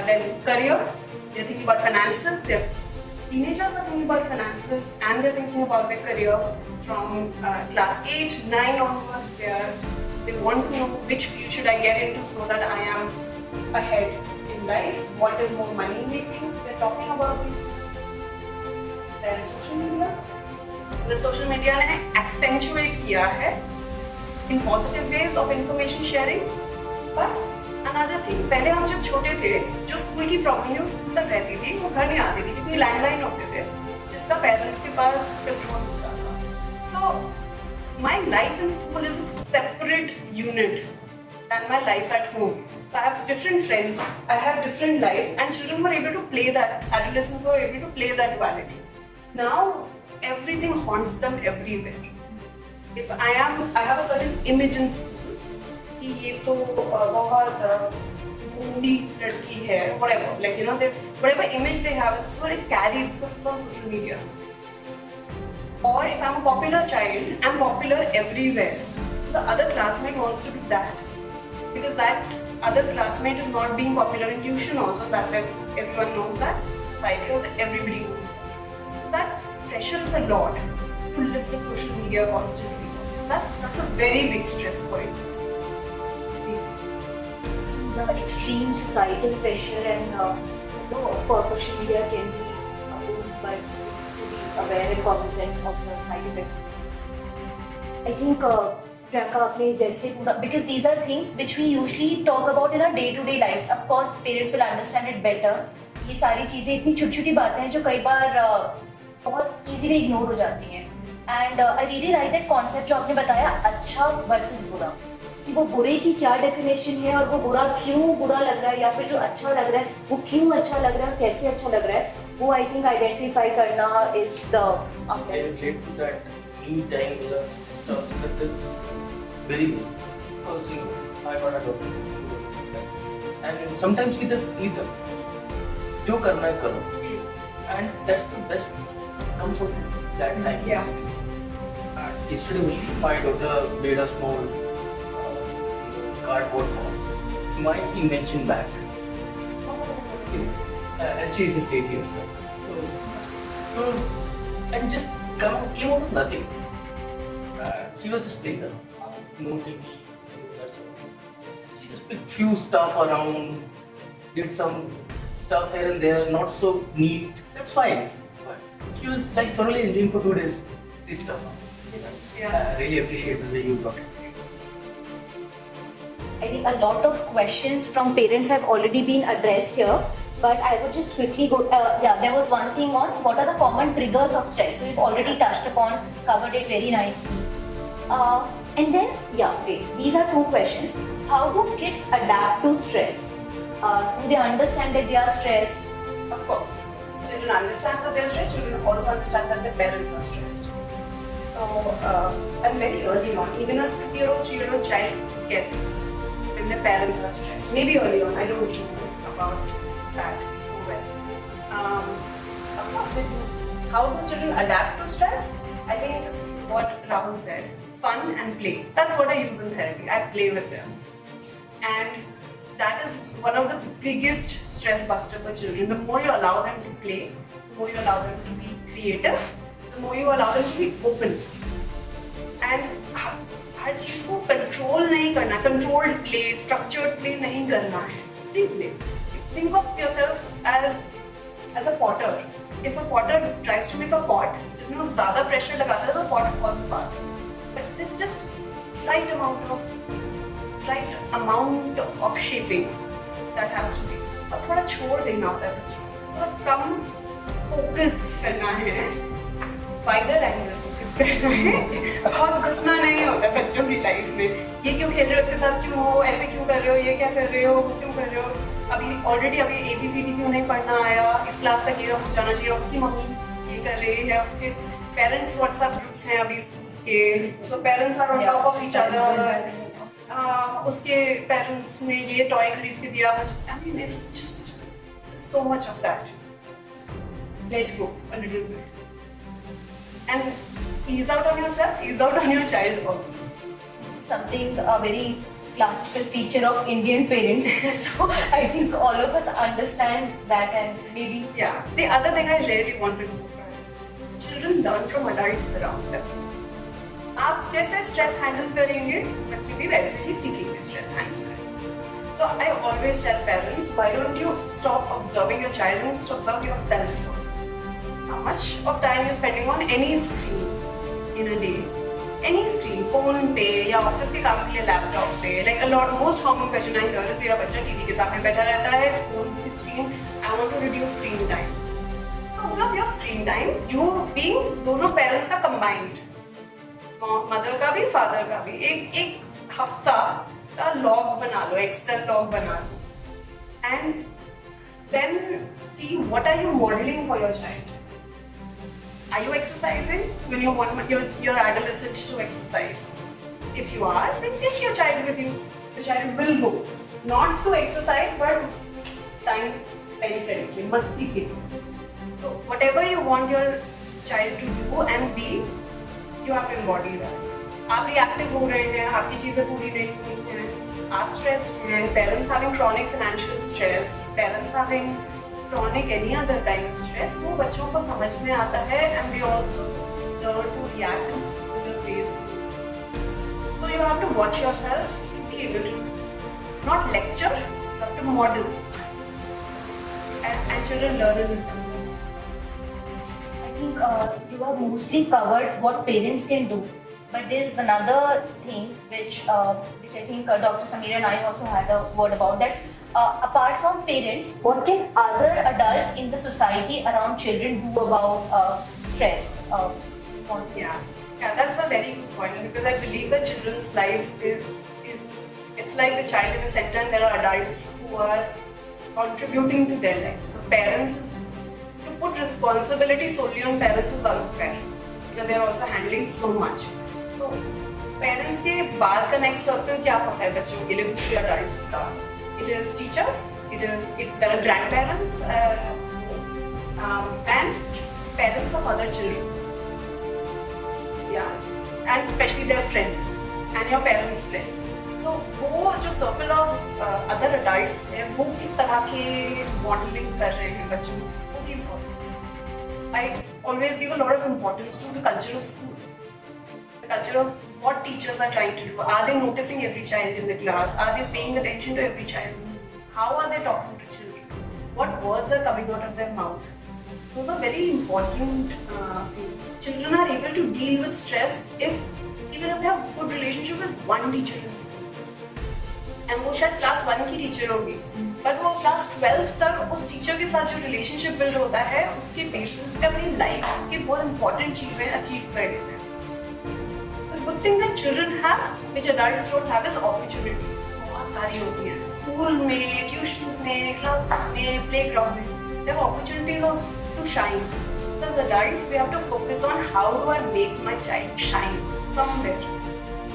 Then career, they are thinking about finances. Teenagers are thinking about finances and they're thinking about their career from class 8, 9 onwards. They want to know which field should I get into so that I am ahead in life. What is more money making? They're talking about these things. Then social media. The social media ने accentuate किया है in positive ways of information sharing. But another thing, पहले हम जब छोटे थे, जो school की प्रॉब्लम है स्कूल तक रहती थी, वो घर नहीं आती थी क्योंकि लैंडलाइन होते थे, जिसका पेरेंट्स के पास कंट्रोल होता था. So my life in school is a separate unit than my life at home. So I have different friends, I have different life, and children were able to play that, adolescents were able to play that duality. Now everything haunts them everywhere. If I have a certain image in school कि ये तो बहुत बूंदी लड़की है, whatever, like you know, they whatever image they have in school, it carries because it's on social media. Or if I'm a popular child, I'm popular everywhere. So the other classmate wants to be that, because that other classmate is not being popular in tuition also. That's it. Everyone knows that. Society also, everybody knows that. So that pressure is a lot to live with social media constantly. That's a very big stress point these days. The extreme societal pressure and though of course social media can be good, but to be aware and cognizant of the side effects. I think Priyanka, आपने जैसे पूरा, because these are things which we usually talk about in our day-to-day lives. Of course, parents will understand it better. ये सारी चीजें इतनी छोटी-छोटी बातें हैं जो कई बार बहुत easily ignore हो जाती हैं. And I really like that concept जो आपने बताया, अच्छा versus बुरा, कि वो बुरे की क्या definition है और वो बुरा क्यों बुरा लग रहा है, या फिर जो अच्छा लग रहा है वो क्यों अच्छा लग रहा है, कैसे अच्छा लग रहा है, वो I think identify करना is the. I relate to that me time with the stuff with this very well, because you know I got a doctor and sometimes either जो करना है करो, and that's the best comes out of that time. Yeah. Yesterday only my daughter made a small cardboard box, my invention bag. And she's just 8 years old. So and just came out of nothing. She was just playing around, no thinking. That's all. She just picked few stuff around, did some stuff here and there, not so neat. That's fine. But she was like thoroughly enjoying for 2 days this stuff. Yeah. I really appreciate the way you brought it. I think a lot of questions from parents have already been addressed here, but I would just quickly go. There was one thing on what are the common triggers of stress. So we've already touched upon, covered it very nicely. And then, wait. These are 2 questions. How do kids adapt to stress? Do they understand that they are stressed? Of course, children understand that they're stressed. Children also understand that their parents are stressed. So, and very early on, even a 2-year-old, 3-year-old child gets when their parents are stressed. Maybe early on, I don't know about that so well. Of course they do. How do children adapt to stress? I think what Rahul said, fun and play. That's what I use in therapy. I play with them. And that is one of the biggest stress buster for children. The more you allow them to play, the more you allow them to be creative, the more you allow them to be open. And हर चीज को control नहीं करना, controlled play, structured play नहीं करना है, free play. Think of yourself as a potter. If a potter tries to make a pot, जिसमें वो ज़्यादा pressure लगाता है तो pot falls apart. But there's just right amount of shaping that has to be. और थोड़ा छोड़ देना होता है बच्चों को, थोड़ा कम focus करना है, wider angle focus करना है, बहुत घुसना नहीं होता है बच्चों की लाइफ में. ये क्यों खेल रहे हो, इसके साथ क्यों हो, ऐसे क्यों कर रहे हो, ये क्या कर रहे हो, वो क्यों कर रहे हो, अभी ABCD क्यों नहीं पढ़ना आया, इस क्लास तक ये हो जाना चाहिए, उसकी मम्मी ये कर रही है, उसके पेरेंट्स व्हाट्सएप ग्रुप्स हैं अभी स्कूल्स के, so parents are on top of each other, उसके पेरेंट्स ने ये टॉय खरीद के दिया. I mean, it's just so much of that. Let go a little bit and ease out on yourself, ease out on your child also. Something a very classical feature of Indian parents. So I think all of us understand that, and maybe. Yeah. The other thing I really wanted to do, children learn from adults around them. आप जैसे stress handle करेंगे, बच्चे भी वैसे ही सीखेंगे stress handle करना. So I always tell parents, why don't you stop observing your child and just observe yourself first. How much of time you're spending on any screen in a day? Any screen, phone पे या office के काम के लिए laptop पे. Like most common question I hear is मेरा बच्चा TV के सामने बैठा रहता है, फोन की screen. I want to reduce screen time. So observe your screen time. You being दोनों parents का combined. मदर का भी फादर का भी एक हफ्ता का लॉग बना लो, एक्सेल लॉग बना लो, and then see what are you modelling for your child. Are you exercising when you want your adolescent to exercise? If you are, then take your child with you. The child will go, not to exercise but time spent correctly, masti ke. So whatever you want your child to do and be, you have to embody that. आप reactive हो रहे हैं, आपकी चीजें पूरी नहीं हुई हैं, आप stressed हैं, parents having chronic financial stress, parents having chronic any other kind of stress, वो बच्चों को समझ में आता है, and they also learn to react in similar ways. So you have to watch yourself to be able to not lecture, you have to model, and children learn in the same way. I think you have mostly covered what parents can do, but there's another thing which I think Dr. Samir and I also had a word about that. Apart from parents, what can other adults in the society around children do about stress? Yeah, that's a very good point, because I believe that children's lives is it's like the child in the center, and there are adults who are contributing to their lives. So to put responsibility solely on parents is unfair, because they are also handling so much. So parents के बाद का next circle क्या पता है बच्चों के लिए दूसरे adults का? It is teachers, it is if there are grandparents, and parents of other children. Yeah, and especially their friends and your parents' friends. तो वो जो circle of other adults है, वो किस तरह के modeling कर रहे हैं बच्चों को, वो भी important. I always give a lot of importance to the culture of school, the culture of what teachers are trying to do. Are they noticing every child in the class? Are they paying attention to every child? How are they talking to children? What words are coming out of their mouth? Those are very important things. Children are able to deal with stress even if they have good relationship with one teacher in school. And वो शायद class 1 की teacher होगी, but वो class 12 तक उस teacher के साथ जो relationship build होता है, उसके basis पे अपनी life की बहुत important चीजें achieve कर लेते हैं. The good thing that children have, which adults don't have, is opportunities. बहुत सारी होती हैं. School में, tuitions में, classes में, playground में. They have opportunities to shine. So as adults, we have to focus on how do I make my child shine somewhere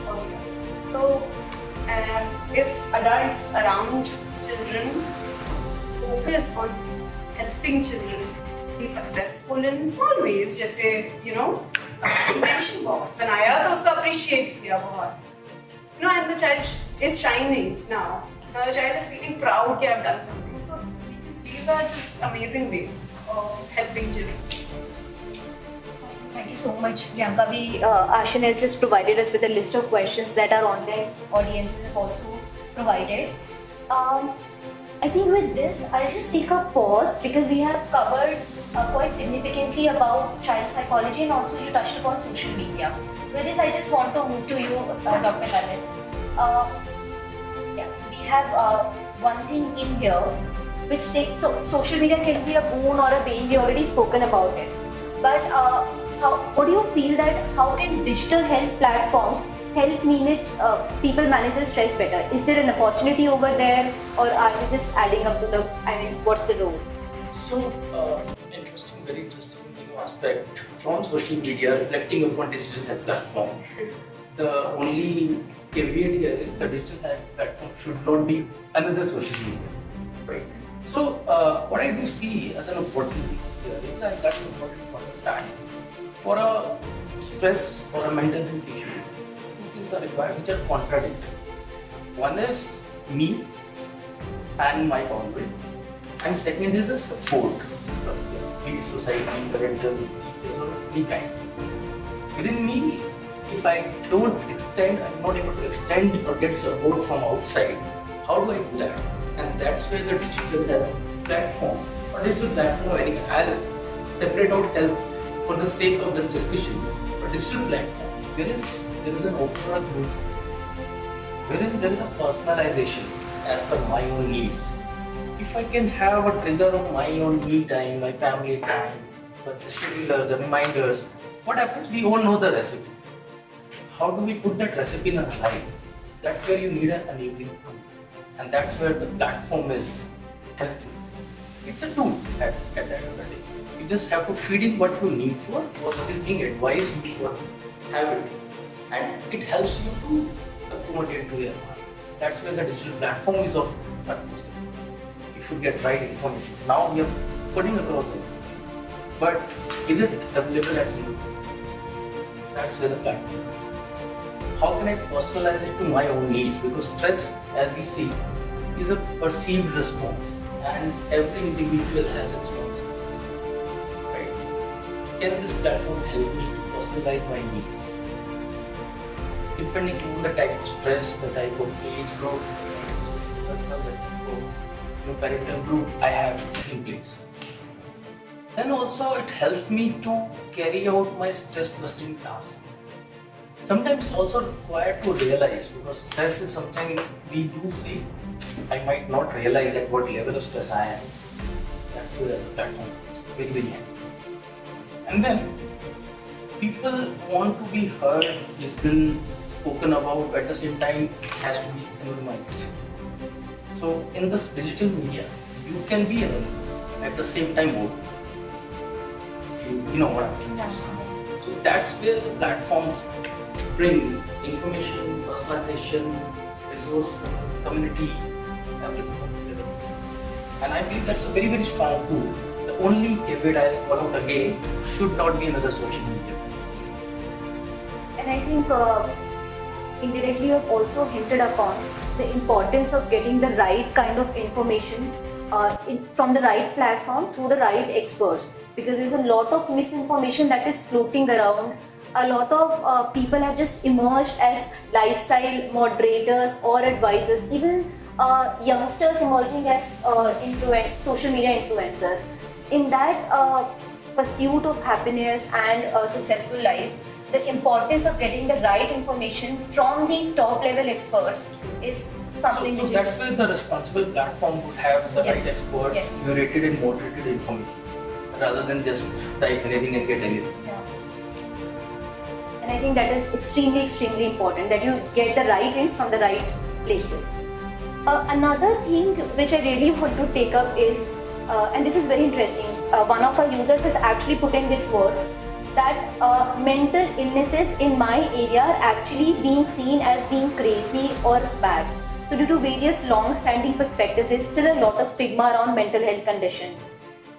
or the other. So if adults around children focus on helping children be successful in small ways, जैसे invention box बनाया तो उसका appreciate किया बहुत, and the child is shining now. Now the child is feeling proud that I've done something. So these are just amazing ways of helping children. Thank you so much, Priyanka. Ashin has just provided us with a list of questions that our online audiences have also provided. I think with this, I'll just take a pause because we have covered quite significantly about child psychology, and also you touched upon social media. With this, I just want to move to you, Dr. Lalit. Yes, we have one thing in here which says social media can be a boon or a bane. We already spoken about it, but what do you feel that how can digital health platforms help people manage their stress better? Is there an opportunity over there, or are we just adding up to the? What's the role? So, very interesting aspect from social media reflecting upon digital health platform. The only caveat here is the digital health platform should not be another social media, right? So, what I do see as an opportunity here is that that's important to understand. For a stress or a mental health issue, two things are required which are contradictory. One is me and my boundary, and second is a support structure, be it society, parental, teachers, or any kind. Within me, if I don't extend, I'm not able to extend or get support from outside, how do I do that? And that's where the digital health platform or digital platform, I'll separate out health for the sake of this discussion. But digital platforms, there is an overall rule, wherein there is a personalization as per my own needs. If I can have a trigger of my own me time, my family time, but the scheduler, the reminders, what happens? We all know the recipe. how do we put that recipe in our life? That's where you need an enabling tool. And that's where the platform is helpful. It's a tool at the end of the day. You just have to feed in what you need for, what is being advised you for, have it. And it helps you to accommodate to your market. That's where the digital platform is of utmost. You should get right information. Now we are putting across the information. But is it available at single source? That's where the platform comes. How can I personalize it to my own needs? Because stress, as we see, is a perceived response, and every individual has its own response. Right? Can this platform help me to personalize my needs? Depending on the type of stress, the type of age group, the type of parental group I have in place. Then also it helps me to carry out my stress busting tasks. Sometimes it's also required to realize, because stress is something we do see. I might not realize at what level of stress I am. That's where the platform comes very, very handy. And then people want to be heard, listened, spoken about, at the same time has to be anonymized. So in this digital media, you can be anonymous at the same time vote. You know what I'm trying to say. So that's where the platforms bring information, personalization, resource, community, everything together. And I believe that's a very, very strong tool. The only caveat I'll call out again should not be another social media. And I think indirectly you have also hinted upon the importance of getting the right kind of information from the right platform through the right experts, because there's a lot of misinformation that is floating around. A lot of people have just emerged as lifestyle moderators or advisors, even youngsters emerging as social media influencers. In that pursuit of happiness and a successful life, the importance of getting the right information from the top level experts is something So which that's is... where the responsible platform would have the right Yes, experts, yes. curated and moderated information, rather than just type anything and get anything. Yeah. And I think that is extremely, extremely important, that you get the right hints from the right places. Another thing which I really want to take up is, and this is very interesting, one of our users has actually put in these words, that mental illnesses in my area are actually being seen as being crazy or bad. So due to various long-standing perspectives, there's still a lot of stigma around mental health conditions.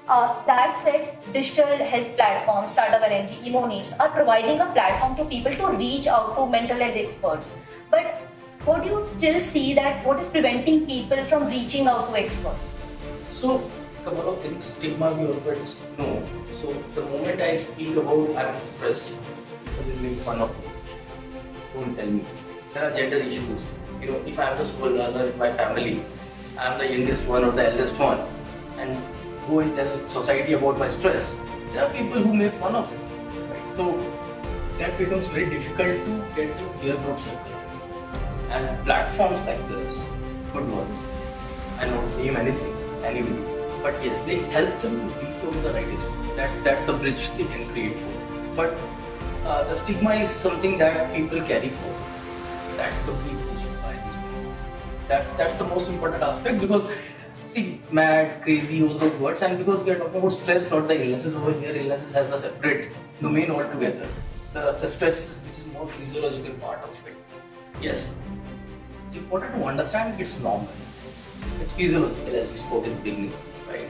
That said, digital health platforms, Startup NG, Emo Needs are providing a platform to people to reach out to mental health experts. But what do you still see that what is preventing people from reaching out to experts? So, couple of things, stigma we always know. So, the moment I speak about I'm stressed, people will make fun of me. Don't tell me. There are gender issues. If I'm the sole learner in my family, I'm the youngest one or the eldest one, and go and tell society about my stress, there are people who make fun of it. Right? So, that becomes very difficult to get to peer group circle. And platforms like this, good ones, I don't name anything, anybody. But yes, they help them to reach over the right experience. That's the bridge they can create for. But the stigma is something that people carry for. That could be pushed by these people. That's the most important aspect, because see, mad, crazy, all those words, and because we are talking about stress, not the illnesses over here. Illnesses has a separate domain altogether. The stress, which is more physiological part of it. Yes, it's important to understand it's normal. It's physiological, as we spoke in the beginning, right?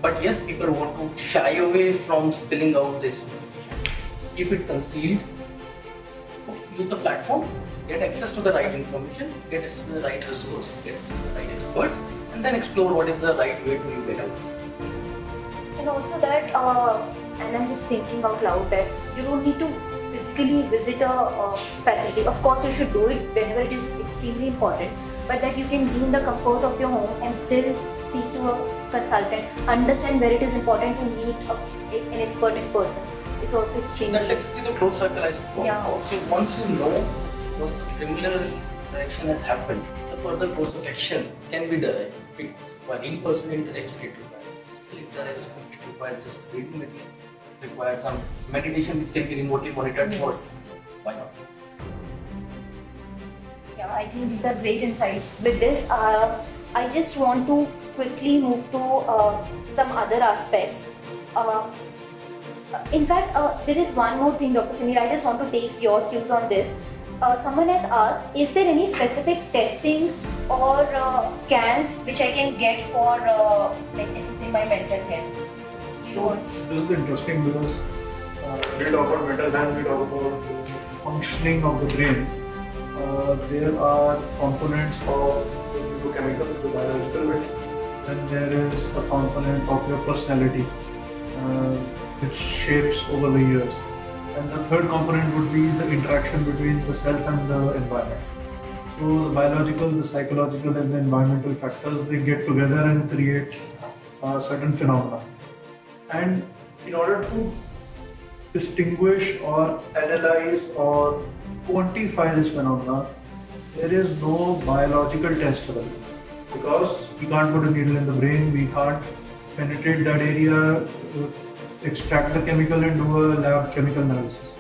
But yes, people want to shy away from spilling out this information. Keep it concealed. Use the platform, get access to the right information, get access to the right resource, get access to the right experts, and then explore what is the right way to get out of it. And also that, and I'm just thinking out loud that you don't need to physically visit a facility. Of course, you should do it whenever it is extremely important, but that you can be in the comfort of your home and still speak to a consultant, understand where it is important to meet an expert in person. Is also extremely. That's actually the close circle I spoke about. So once you know, once the criminal direction has happened, the further course of action can be derived. While in-person interaction it requires it requires just reading material, it requires some meditation which can be remotely monitored for. Why not? I think these are great insights. With this, I just want to quickly move to some other aspects. In fact, there is one more thing, Dr. Samir. I just want to take your cues on this. Someone has asked, is there any specific testing or scans which I can get for like assessing my mental health? So this is interesting because when we talk about mental health, we talk about the functioning of the brain. There are components of the neurochemicals, the biological bit, and there is a component of your personality, which shapes over the years. And the third component would be the interaction between the self and the environment. So the biological, the psychological, and the environmental factors, they get together and create certain phenomena. And in order to distinguish or analyze or quantify this phenomena, there is no biological test available because we can't put a needle in the brain, we can't penetrate that area, extract the chemical and do a lab chemical analysis.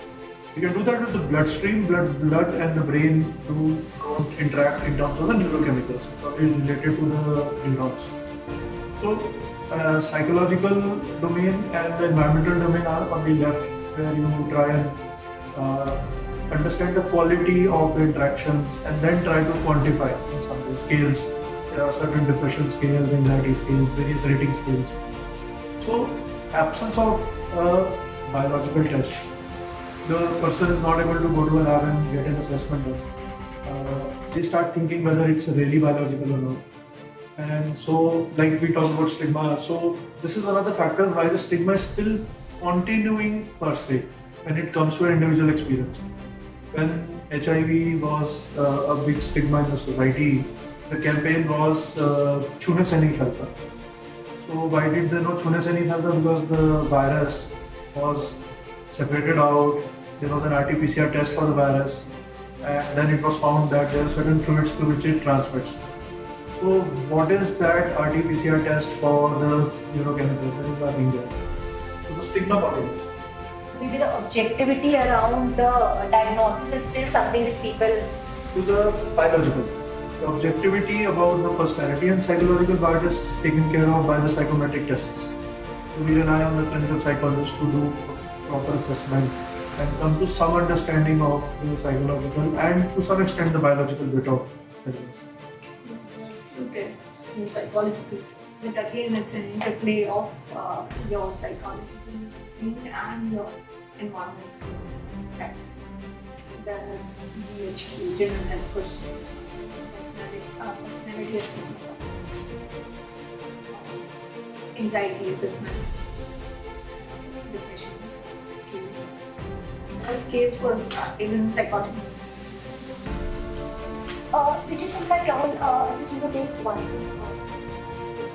We can do that with the bloodstream, blood and the brain don't interact in terms of the neurochemicals. It's only related to the neurons. So, psychological domain and the environmental domain are on the left, where you try and understand the quality of the interactions and then try to quantify in some way scales. There are certain depression scales, anxiety scales, various rating scales. So, absence of a biological test, the person is not able to go to a lab and get an assessment done. They start thinking whether it's really biological or not. And so, like we talked about stigma, so this is another factor why the stigma is still continuing per se when it comes to an individual experience. When HIV was a big stigma in the society, the campaign was Chune se nahi phailta. So why did they know Chune se nahi phailta? Because the virus was separated out, there was an RT-PCR test for the virus, and then it was found that there are certain fluids through which it transmits. So what is that RT-PCR test for the neurochemicals? There is nothing there. So the stigma continues. Maybe the objectivity around the diagnosis is still something that people... To the biological. The objectivity about the personality and psychological part is taken care of by the psychometric tests. So we rely on the clinical psychologist to do proper assessment and come to some understanding of the psychological and to some extent the biological bit of illness. To test your psychological, but again it's an interplay of your psychological being and your environmental factors. The GHQ, general health question, personality assessment of anxiety assessment, depression scale. Some scales for even psychotic illness. Which is in fact, Rahul, I just want to take one thing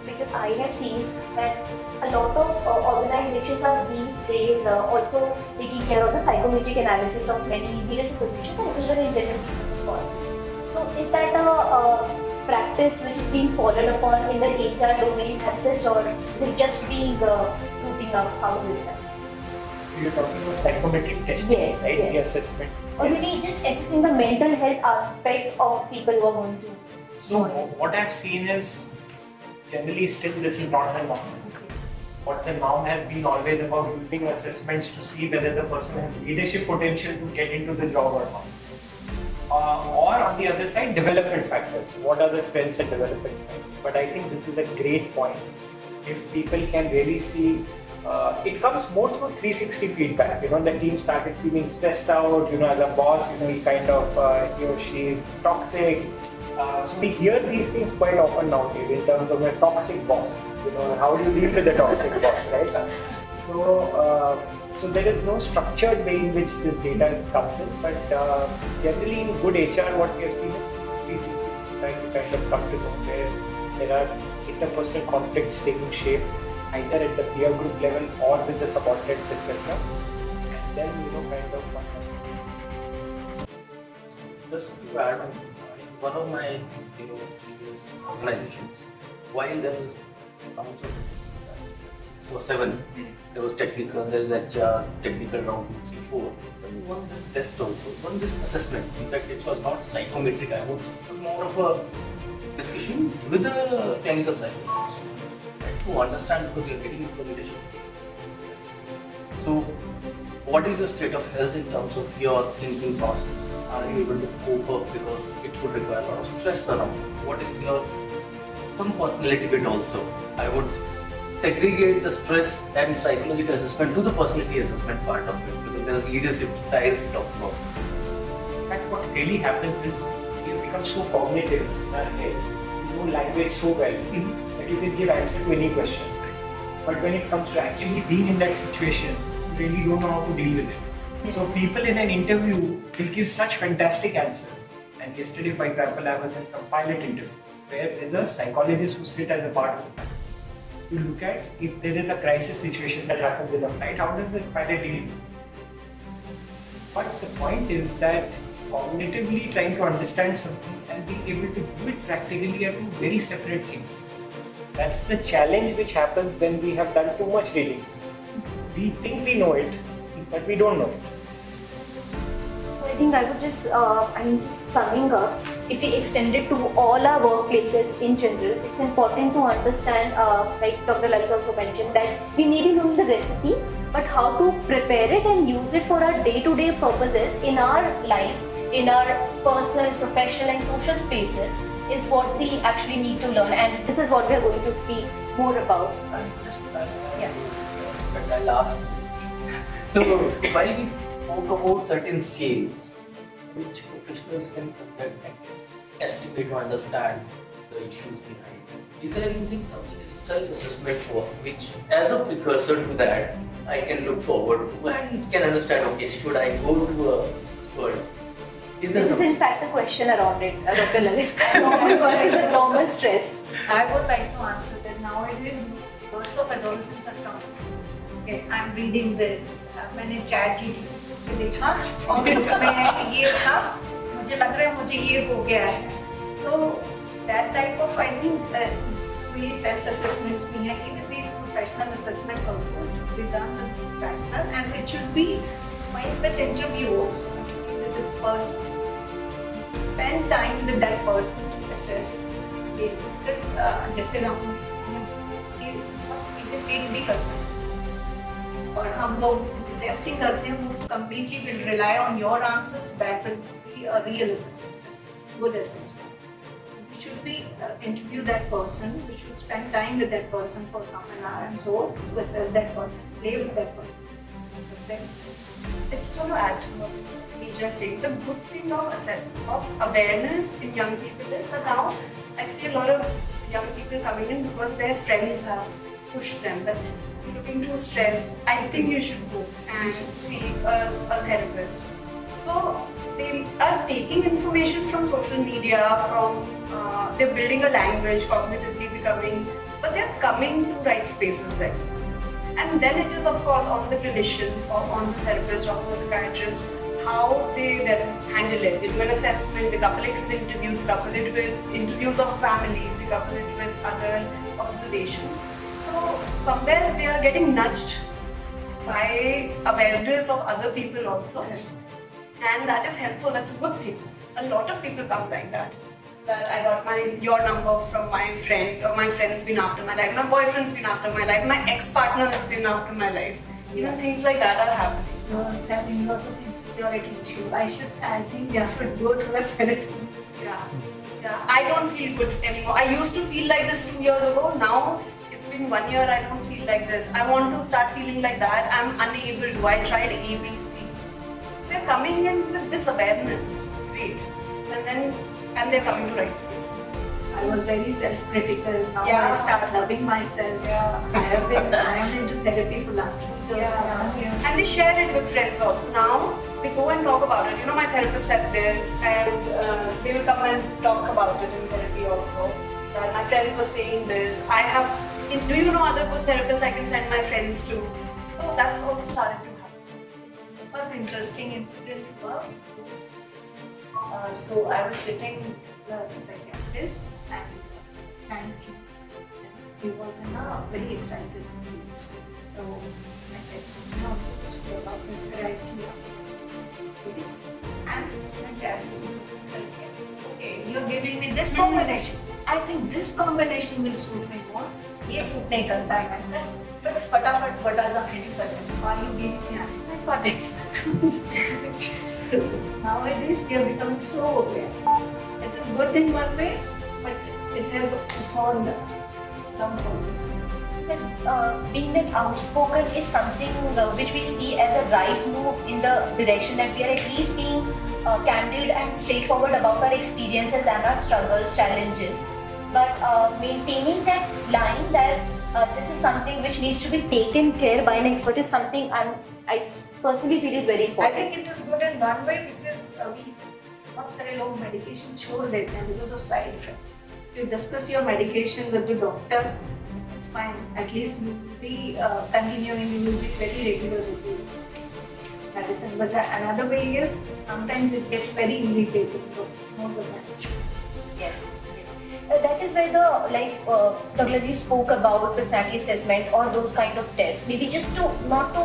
because I have seen that a lot of organizations are these days also taking care of the psychometric analysis of many various positions and even in general people. So is that a practice which is being followed upon in the HR domain as such, or is it just being rooting up? How is it done? So you're talking about psychometric testing, Yes, right? yes. The assessment. Or Yes. maybe just assessing the mental health aspect of people who are going to. So what I've seen is generally still this is not the norm. What the norm has been always about using assessments to see whether the person has leadership potential to get into the job or not. Or on the other side, development factors. What are the strengths and development factors? But I think this is a great point. If people can really see, it comes more through 360 feedback. The team started feeling stressed out. As a boss, he kind of he or she is toxic. So we hear these things quite often nowadays in terms of a toxic boss. How do you deal with a toxic boss, right? So there is no structured way in which this data comes in, but generally in good HR, what we have seen is 360 trying to kind of come to know where there are interpersonal conflicts taking shape, either at the peer group level or with the subordinates, etc. And then kind of understand. Just to add on, one of my previous organizations, while there was tons of 6 or 7. There was technical, there was HR, technical round 2, 3, 4. Then we won this test also, won this assessment. In fact, it was not psychometric, I would say, but more of a discussion with the clinical psychologist, right, to understand because you're getting into the leadership. So, what is your state of health in terms of your thinking process? Are you able to cope up because it would require a lot of stress around? What is your some personality bit also? I would segregate the stress and psychological assessment to the personality assessment part of it because there's leadership styles we talk about. In fact, what really happens is you become so cognitive in our head, you know language so well that you can give answer to any question. But when it comes to actually being in that situation, you really don't know how to deal with it. Yes. So people in an interview will give such fantastic answers. And yesterday, for example, I was in some pilot interview where there's a psychologist who sit as a part of the panel. You look at if there is a crisis situation that happens in a flight, how does the pilot deal with it? But the point is that cognitively trying to understand something and being able to do it practically are two very separate things. That's the challenge which happens when we have done too much reading. We think we know it, but we don't know it. So I think I would just, I'm just summing up. If we extend it to all our workplaces in general, it's important to understand, like Dr. Lalita also mentioned, that we may be knowing the recipe, but how to prepare it and use it for our day-to-day purposes in our lives, in our personal, professional and social spaces is what we actually need to learn, and this is what we are going to speak more about. But I'll ask. So, while we spoke about certain scales, which professionals can conduct and estimate or understand the issues behind, is there anything, something that is self-assessment for which, as a precursor to that, I can look forward to and can understand, okay, should I go to a expert? This is in fact a question around it, Dr. Lalit. Because it's a normal stress. I would like to answer that nowadays lots of adolescents are coming. Okay, I'm reading this. मैंने chat GPT देखा और उसमें ये था मुझे लग रहा है मुझे ये हो गया है. So that type of I think we self assessments भी हैं. Even these professional assessments also should be done with professional and it should be combined with interview also. It should be with the person. Spend time with that person to assess. Because जैसे हम बहुत चीजें fake भी कर सकते हैं. और हम लोग टेस्टिंग करते हैं वो completely will rely on your answers. That will be a real assessment, good assessment. So we should be interview that person. We should spend time with that person for half an hour and so to assess that person, play with that person. I just want to add to what Nija is saying. The good thing of awareness in young people is that now I see a lot of young people coming in because their friends have pushed them that you're looking too stressed. I think you should go and see a therapist. So they are taking information from social media, they're building a language, cognitively becoming, but they're coming to right spaces then. And then it is of course on the clinician or on the therapist or on the psychiatrist how they then handle it. They do an assessment, they couple it with interviews, they couple it with interviews of families, they couple it with other observations. So somewhere they are getting nudged by awareness of other people also. And that is helpful, that's a good thing. A lot of people come like that. That I got your number from my friend, or my friend's been after my life, my boyfriend's been after my life, my ex-partner has been after my life. Even things like that are happening. Having a lot of insecurity issues. I think you should go to a therapist. Yeah. I don't feel good anymore. I used to feel like this 2 years ago. Now it's been 1 year, I don't feel like this. I want to start feeling like that. I'm unable to. I tried ABC. They're coming in with this awareness, which is great. And they're coming to right spaces. I was very self-critical. Now Yeah. I start loving myself. Yeah. I am into therapy for last 2 years. Yeah. And they share it with friends also. Now they go and talk about it. You know, my therapist said this, and they will come and talk about it in therapy also. That my friends were saying this. Do you know other good therapists I can send my friends to? So that's also started to happen. One interesting incident was, so I was sitting with the psychiatrist and trying to he was in a very excited stage. तो उसने उनको कुछ prescribe किया. And उसने chat okay, you're giving me this combination. I think this combination will suit me more. ये suit नहीं करता है मैंने फिर फटाफट बता the antipsychotic are you giving me antipsychotics nowadays we are becoming so aware it is good in one way but it has its own downfalls. Being that outspoken is something which we see as a right move in the direction that we are at least being candid and straightforward about our experiences and our struggles, challenges. But maintaining that line that this is something which needs to be taken care by an expert is something I personally feel is very I important. think it is good in one way because we बहुत सारे लोग medication छोड़ देते हैं because of side effects. If you discuss your medication with the doctor, it's fine. At least you will be continuing, you will be very regular with this medicine. But another way is sometimes it gets very irritating. So not the best. Yes. That is where the Dr. Ladhi spoke about personality assessment or those kind of tests. Maybe just to not to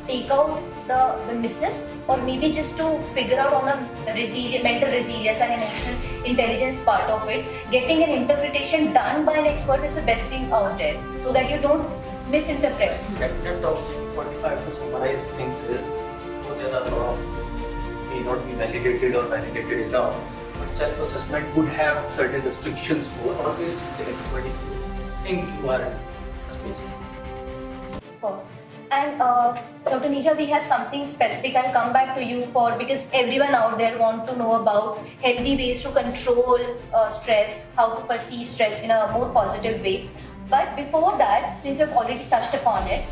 take out the misses, or maybe just to figure out on the mental resilience and emotional intelligence part of it. Getting an interpretation done by an expert is the best thing out there, so that you don't misinterpret. That of quantify to summarize things is, there are a lot of may not be validated or validated enough. But self-assessment would have certain restrictions for always seek an expert if you think you are in a space. Of course. And Dr. Nija, we have something specific. I'll come back to you for, because everyone out there want to know about healthy ways to control stress, how to perceive stress in a more positive way. But before that, since you've already touched upon it,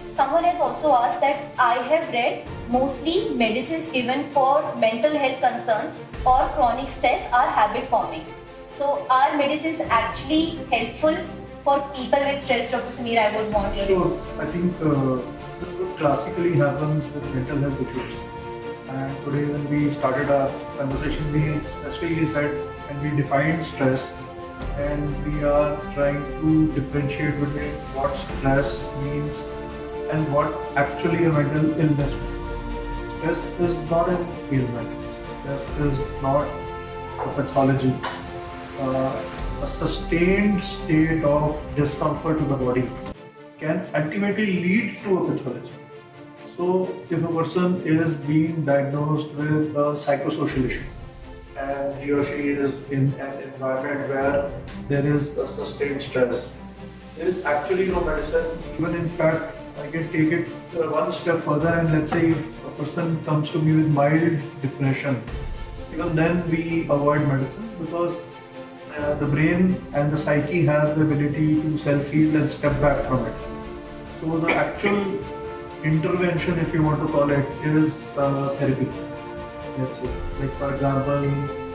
someone has also asked that I have read mostly medicines given for mental health concerns or chronic stress are habit forming. So are medicines actually helpful for people with stress? Dr. Sameer, I would want your views. I think this is what classically happens with mental health issues. And today when we started our conversation, we specifically said and we defined stress, and we are trying to differentiate between what stress means and what actually a mental illness means. Stress is not an ailment. Stress is not a pathology. A sustained state of discomfort to the body can ultimately lead to a pathology. So, if a person is being diagnosed with a psychosocial issue and he or she is in an environment where there is a sustained stress, there is actually no medicine. Even in fact, I can take it one step further, and let's say if a person comes to me with mild depression, even then we avoid medicines, because the brain and the psyche has the ability to self-heal and step back from it. So the actual intervention, if you want to call it, is therapy. Let's say, like for example,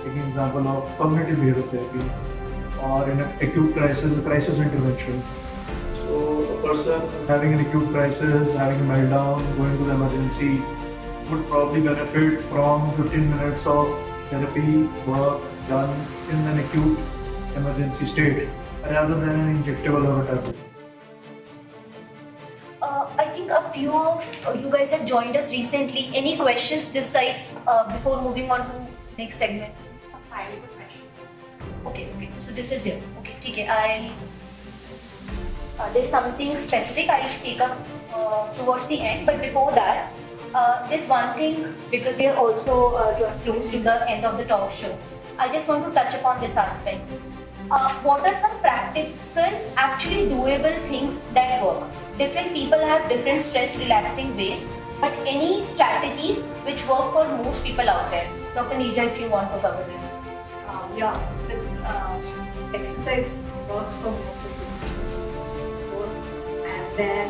taking example of cognitive behavioral therapy, or in an acute crisis, a crisis intervention. So a person having an acute crisis, having a meltdown, going to the emergency would probably benefit from 15 minutes of therapy work done in an acute emergency state rather than an injectable or a tablet. I think a few of you guys have joined us recently. Any questions this side before moving on to next segment? I have a question. Okay. So this is here. Okay, okay. There's something specific I'll take up towards the end. But before that, there's one thing, because we are also close to the end of the talk show. I just want to touch upon this aspect. What are some practical, actually doable things that work? Different people have different stress relaxing ways, but any strategies which work for most people out there? Dr. Nija, if you want to cover this. Exercise works for most of people. And then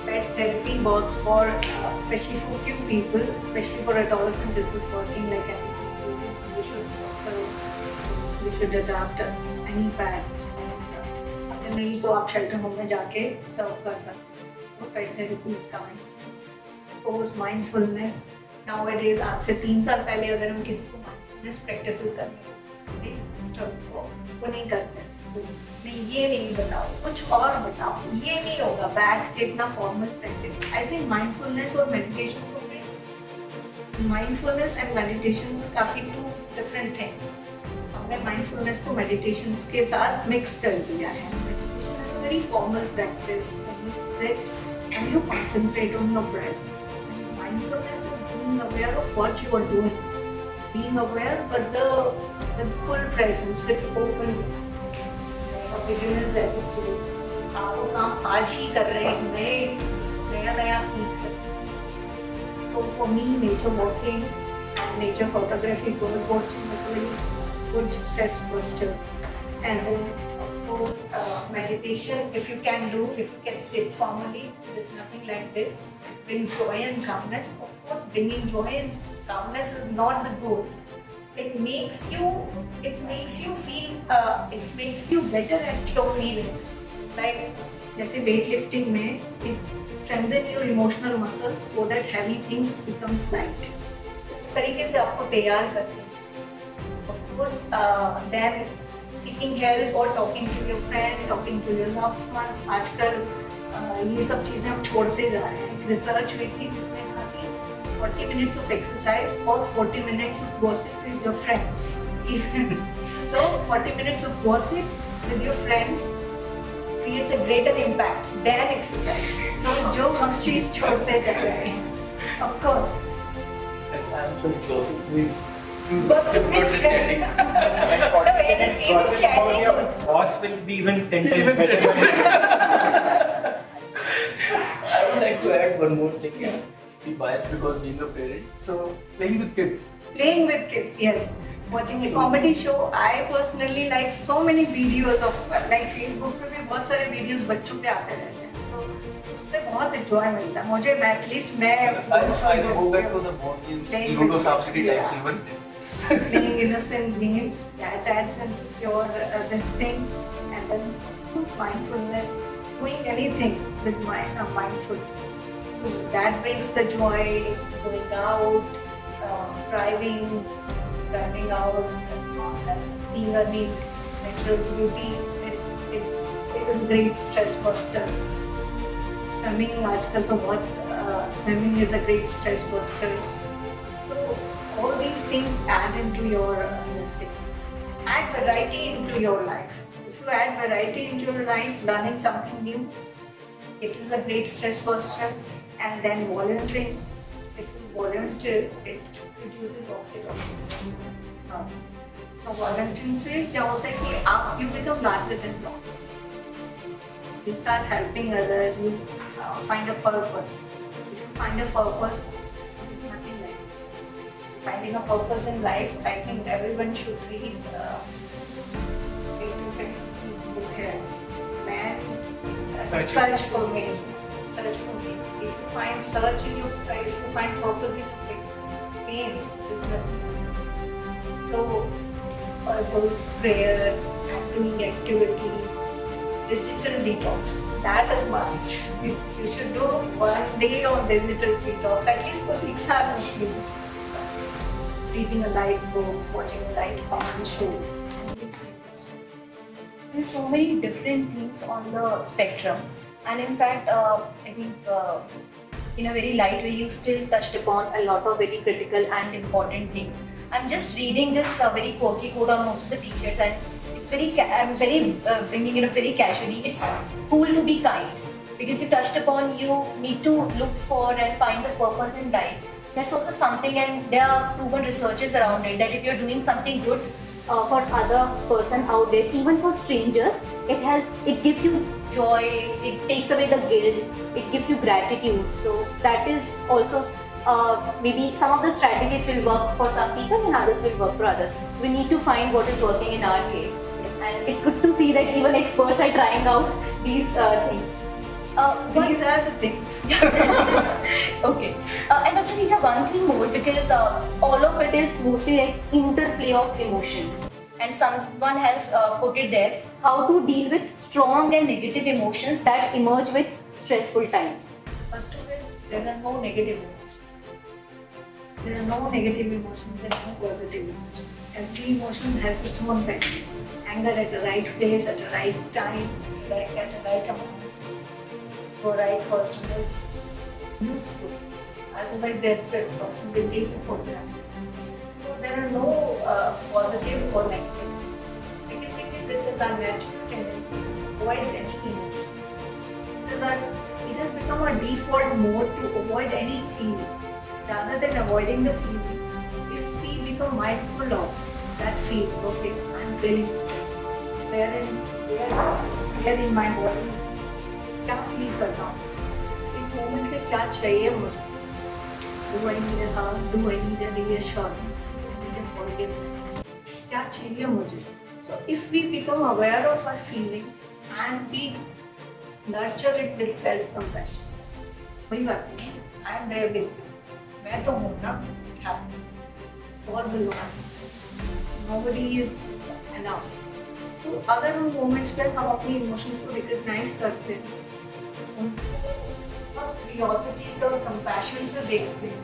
pet therapy works for, especially for few people, especially for adolescents, this is working like anything. You should foster, you should adapt any pet. अगर नहीं तो आप shelter home में जाके सर्व कर सकते हो. तो pet therapy is coming. Course mindfulness nowadays, आज से 3 साल पहले अगर हम किसी को माइंडफुलनेस प्रैक्टिसेस करने वो नहीं करते. नहीं ये नहीं बताओ, कुछ और बताओ, ये नहीं होगा बैठ के इतना formal practice. I think mindfulness और मेडिटेशन को भी, माइंडफुलनेस एंड मेडिटेशन काफी टू डिफरेंट थिंग्स. हमने माइंडफुलनेस को मेडिटेशन के साथ मिक्स कर दिया है. Meditation is a very formal practice. You sit and you concentrate on your breath. Mindfulness is being aware of what you are doing, being aware with full presence, with openness. A beginner's attitude. आप वो काम आज ही कर रहे हैं, नया सीख रहे. So for me, nature walking and nature photography, bird watching is a very good stress buster. And then of course meditation, if you can sit formally, there's nothing like this. Brings joy and calmness. Of course, bringing joy and calmness is not the goal. It makes you feel, it makes you better at your feelings. Like, जैसे weightlifting में, it strengthen your emotional muscles so that heavy things becomes light. उस तरीके से आपको तैयार करते हैं. Of course, then seeking help or talking to your friend, talking to your loved one. आजकल ये सब चीजें हम छोड़ते जा रहे हैं. रिसर्च हुई थी जिसमें था कि 40 minutes of exercise or 40 minutes of gossip with your friends. So 40 minutes of gossip with your friends creates a greater impact than exercise. So जो हम चीज छोड़ते जा रहे हैं. Of course. I'm sure gossip means Gossip means And 40 minutes gossip about your boss will be even 10 times better. I would like to add one more thing. Yeah. Be biased because being a parent. So playing with kids. Playing with kids, yes. Watching a comedy show. I personally like so many videos of like Facebook पे भी बहुत सारे videos बच्चों पे आते रहते हैं. तो उससे बहुत enjoy मिलता है. मुझे at least मैं I go back to the board games, Ludo, subsidy types even. playing innocent games. That adds into your this thing, and then of course mindfulness. Doing anything with mindful. So that brings the joy. Going out, driving out, seeing a neat natural beauty. It is a great stress buster. Swimming आजकल तो बहुत swimming is a great stress buster. So all these things add into your this thing. Add variety into your life. If you add variety into your life, learning something new, it is a great stress buster. And then volunteering. If you volunteer, it produces oxytocin. So volunteering से क्या होता है कि आप you become larger than life. You start helping others. You find a purpose. If you find a purpose, there is nothing like this. Finding a purpose in life, I think everyone should read. Search for me. If you find if you find purpose in your pain, there's nothing. So, purpose, prayer, and doing activities, digital detox. That is must. You should do 1 day of digital detox, at least for 6 hours at least. Reading a light book, watching a light comedy show. There's so many different things on the spectrum, and in fact, I think in a very light way, you still touched upon a lot of very critical and important things. I'm just reading this very quirky quote on most of the t-shirts, and it's I'm very bringing it up very casually. It's cool to be kind, because you touched upon you need to look for and find the purpose in life. That's also something, and there are proven researches around it, that if you're doing something good for other person out there, even for strangers, it gives you joy, it takes away the guilt, it gives you gratitude. So that is also maybe some of the strategies will work for some people and others will work for others. We need to find what is working in our case, and it's good to see that even experts are trying out these things. These are the things. Okay. And Dr. Nisha, one thing more, because all of it is mostly like interplay of emotions. And someone has put it there, how to deal with strong and negative emotions that emerge with stressful times. First of all, there are no negative emotions. There are no negative emotions and no positive emotions. Every emotion has its own value. Anger at the right place, at the right time, at the right amount, for right person is useful. Otherwise, that person will take you for granted. So there are no positive or negative. Second thing is it is our natural tendency to avoid any emotion. It has become a default mode to avoid any feeling. Rather than avoiding the feeling, if we become mindful of that feeling, okay, I'm feeling stressed. Where in my body, क्या feel कर रहा हूँ? इस moment में क्या चाहिए मुझे? Do I need a hug? Do I need a reassurance? Do I need a forgiveness? क्या चाहिए मुझे? So if we become aware of our feelings and we nurture it with self-compassion, वही बात है, I am there with you. मैं तो हूँ ना, it happens. God will ask. Nobody is enough. So अगर उन moments पे हम अपनी emotions को recognize करते हैं, उनको बहुत curiosity से और compassion से देखते हैं,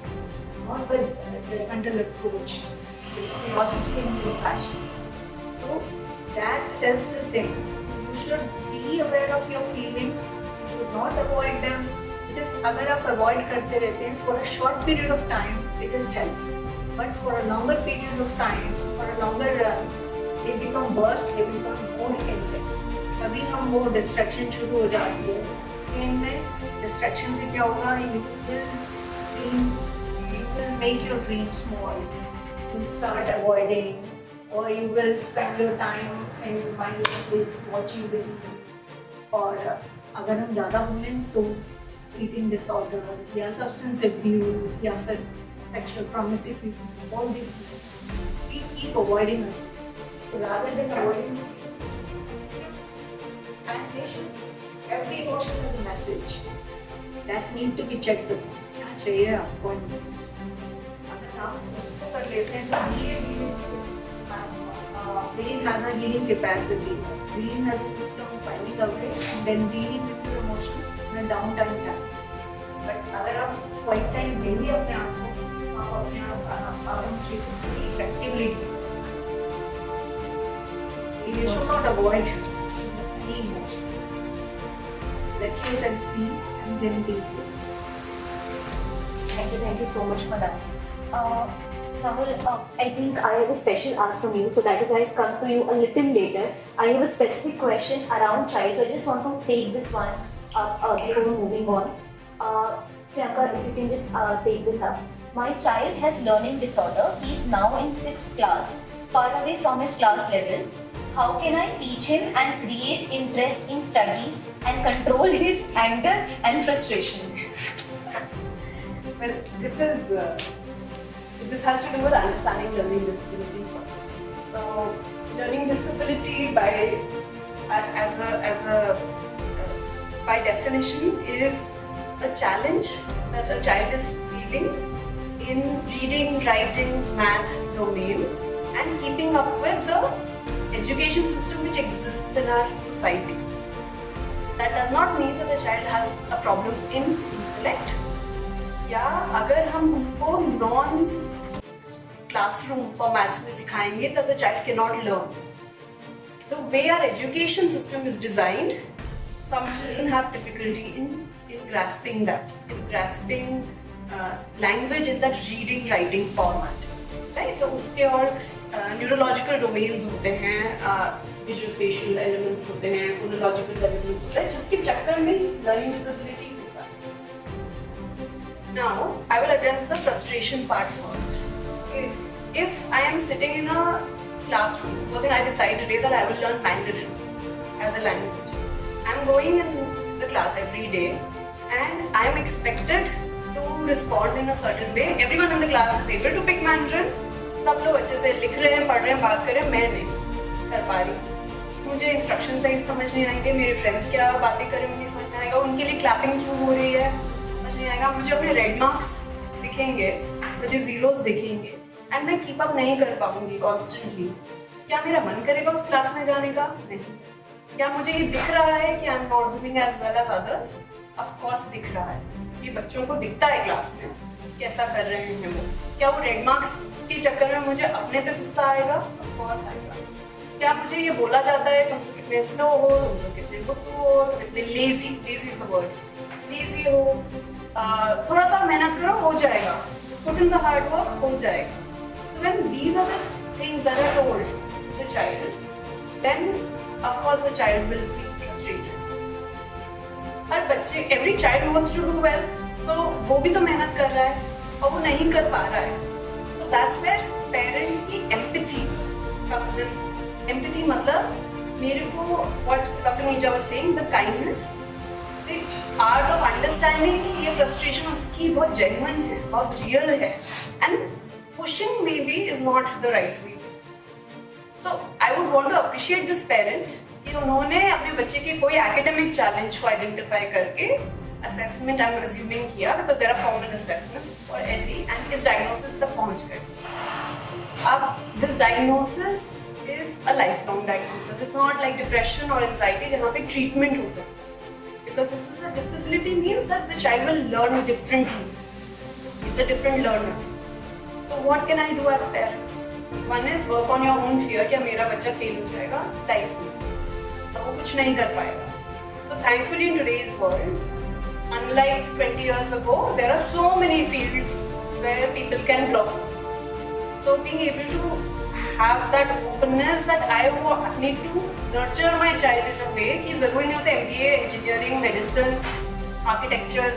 not with judgmental approach, with curiosity and compassion. So that is the thing. So you should be aware of your feelings. You should not avoid them. Because अगर आप avoid करते रहते हैं for a short period of time, it is helpful. But for a longer period of time, for a longer run, they become worse. They become more intense. कभी हम वो distraction शुरू हो जाती है. इनमें distraction से क्या होगा? You will make your dreams small. You will start avoiding, or you will spend your time and mindlessly watching video. और अगर हम ज़्यादा बोलें तो eating disorders या substance abuse या फिर sexual promiscuity, all these things. We keep avoiding it. So rather than avoiding it, and every emotion is a message that need to be checked upon. क्या चाहिए आपको इन moments में? अगर आप उसको कर लेते हैं तो धीरे-धीरे brain has a healing capacity. Brain has a system of finding a way and then dealing with your emotions in a downtime time. But अगर आप quiet time देंगे अपने आप को, आप अपने आप उन चीज़ों को effectively you should not avoid any emotions. Let yourself feel and then deal with it. Thank you so much for that. Rahul, I think I have a special ask from you, so that is why I've come to you a little later. I have a specific question around child, so I just want to take this one up before moving on. Priyanka, if you can just take this up. My child has learning disorder. He is now in 6th class, far away from his class level. How can I teach him and create interest in studies and control his anger and frustration? Well, this has to do with understanding learning disability first. So, learning disability by definition is a challenge that a child is feeling in reading, writing, math domain and keeping up with the education system which exists in our society. That does not mean that the child has a problem in intellect. या अगर हम उनको non classroom formats में सिखाएंगे तब the child cannot learn. The way our education system is designed, some children have difficulty in grasping that, in grasping language in that reading writing format. Right? तो उसके और न्यूरोलॉजिकल डोमेन्स होते हैं, visual special elements होते हैं, phonological elements होते हैं, जिसके चक्कर में लर्निंग डिसेबिलिटी होता है. Now, I will address the frustration part first. Okay. If I am sitting in a classroom, supposing I decide today that I will learn Mandarin as a language, I am going in the class every day and I am expected to respond in a certain way. Everyone in the class is able to pick Mandarin. सब लोग अच्छे से लिख रहे हैं, पढ़ रहे हैं, बात कर रहे हैं, मैं नहीं कर पा रही. मुझे इंस्ट्रक्शन सही समझ नहीं आएंगे, मेरे फ्रेंड्स क्या बातें कर रहे होंगे समझ नहीं आएगा, उनके लिए क्लैपिंग क्यों हो रही है मुझे समझ नहीं आएगा, मुझे अपने रेड मार्क्स दिखेंगे, मुझे जीरोस दिखेंगे एंड मैं कीप अप नहीं कर पाऊंगी कॉन्स्टेंटली. क्या मेरा मन करेगा उस क्लास में जाने का? नहीं. क्या मुझे ये दिख रहा है कि I am not doing as well as others? Of course दिख रहा है, क्योंकि बच्चों को दिखता है क्लास में कि कैसा कर रहे हैं वो। क्या वो रेड मार्क्स के चक्कर में मुझे अपने पे गुस्सा आएगा? ऑफ कोर्स आएगा। क्या मुझे ये बोला जाता है तुम तो कितने स्लो हो, तुम तो कितने बुद्धू हो, तुम कितने lazy is the word, lazy हो, थोड़ा सा मेहनत करो हो जाएगा, put in the hard work हो जाएगा। So when these are the things that are told to the child, then of course the child will feel frustrated. हर बच्चे, every child wants to do well, so वो भी तो मेहनत कर रहा है और वो नहीं कर पा रहा है। So that's where parents की empathy comes in. Empathy मतलब मेरे को what Dr. Neja was saying, the kindness, the art of understanding कि ये frustration उसकी बहुत genuine है, बहुत real है, and pushing maybe is not the right way. So I would want to appreciate this parent कि उन्होंने अपने बच्चे के कोई academic challenge को identify करके assessment I'm assuming किया, because there are formal assessments for LD, and इस diagnosis तक पहुंच गए। अब this diagnosis is a lifelong diagnosis. It's not like depression or anxiety जहाँ पे treatment हो सकता है, because this is a disability means that the child will learn differently. It's a different learner. So what can I do as parents? One is work on your own fear कि मेरा बच्चा fail हो जाएगा life में, तो वो कुछ नहीं कर पाएगा. So thankfully in today's world, unlike 20 years ago, there are so many fields where people can blossom. So being able to have that openness that I need to nurture my child in a way कि ज़रूरी नहीं उसे MBA, engineering, medicine, architecture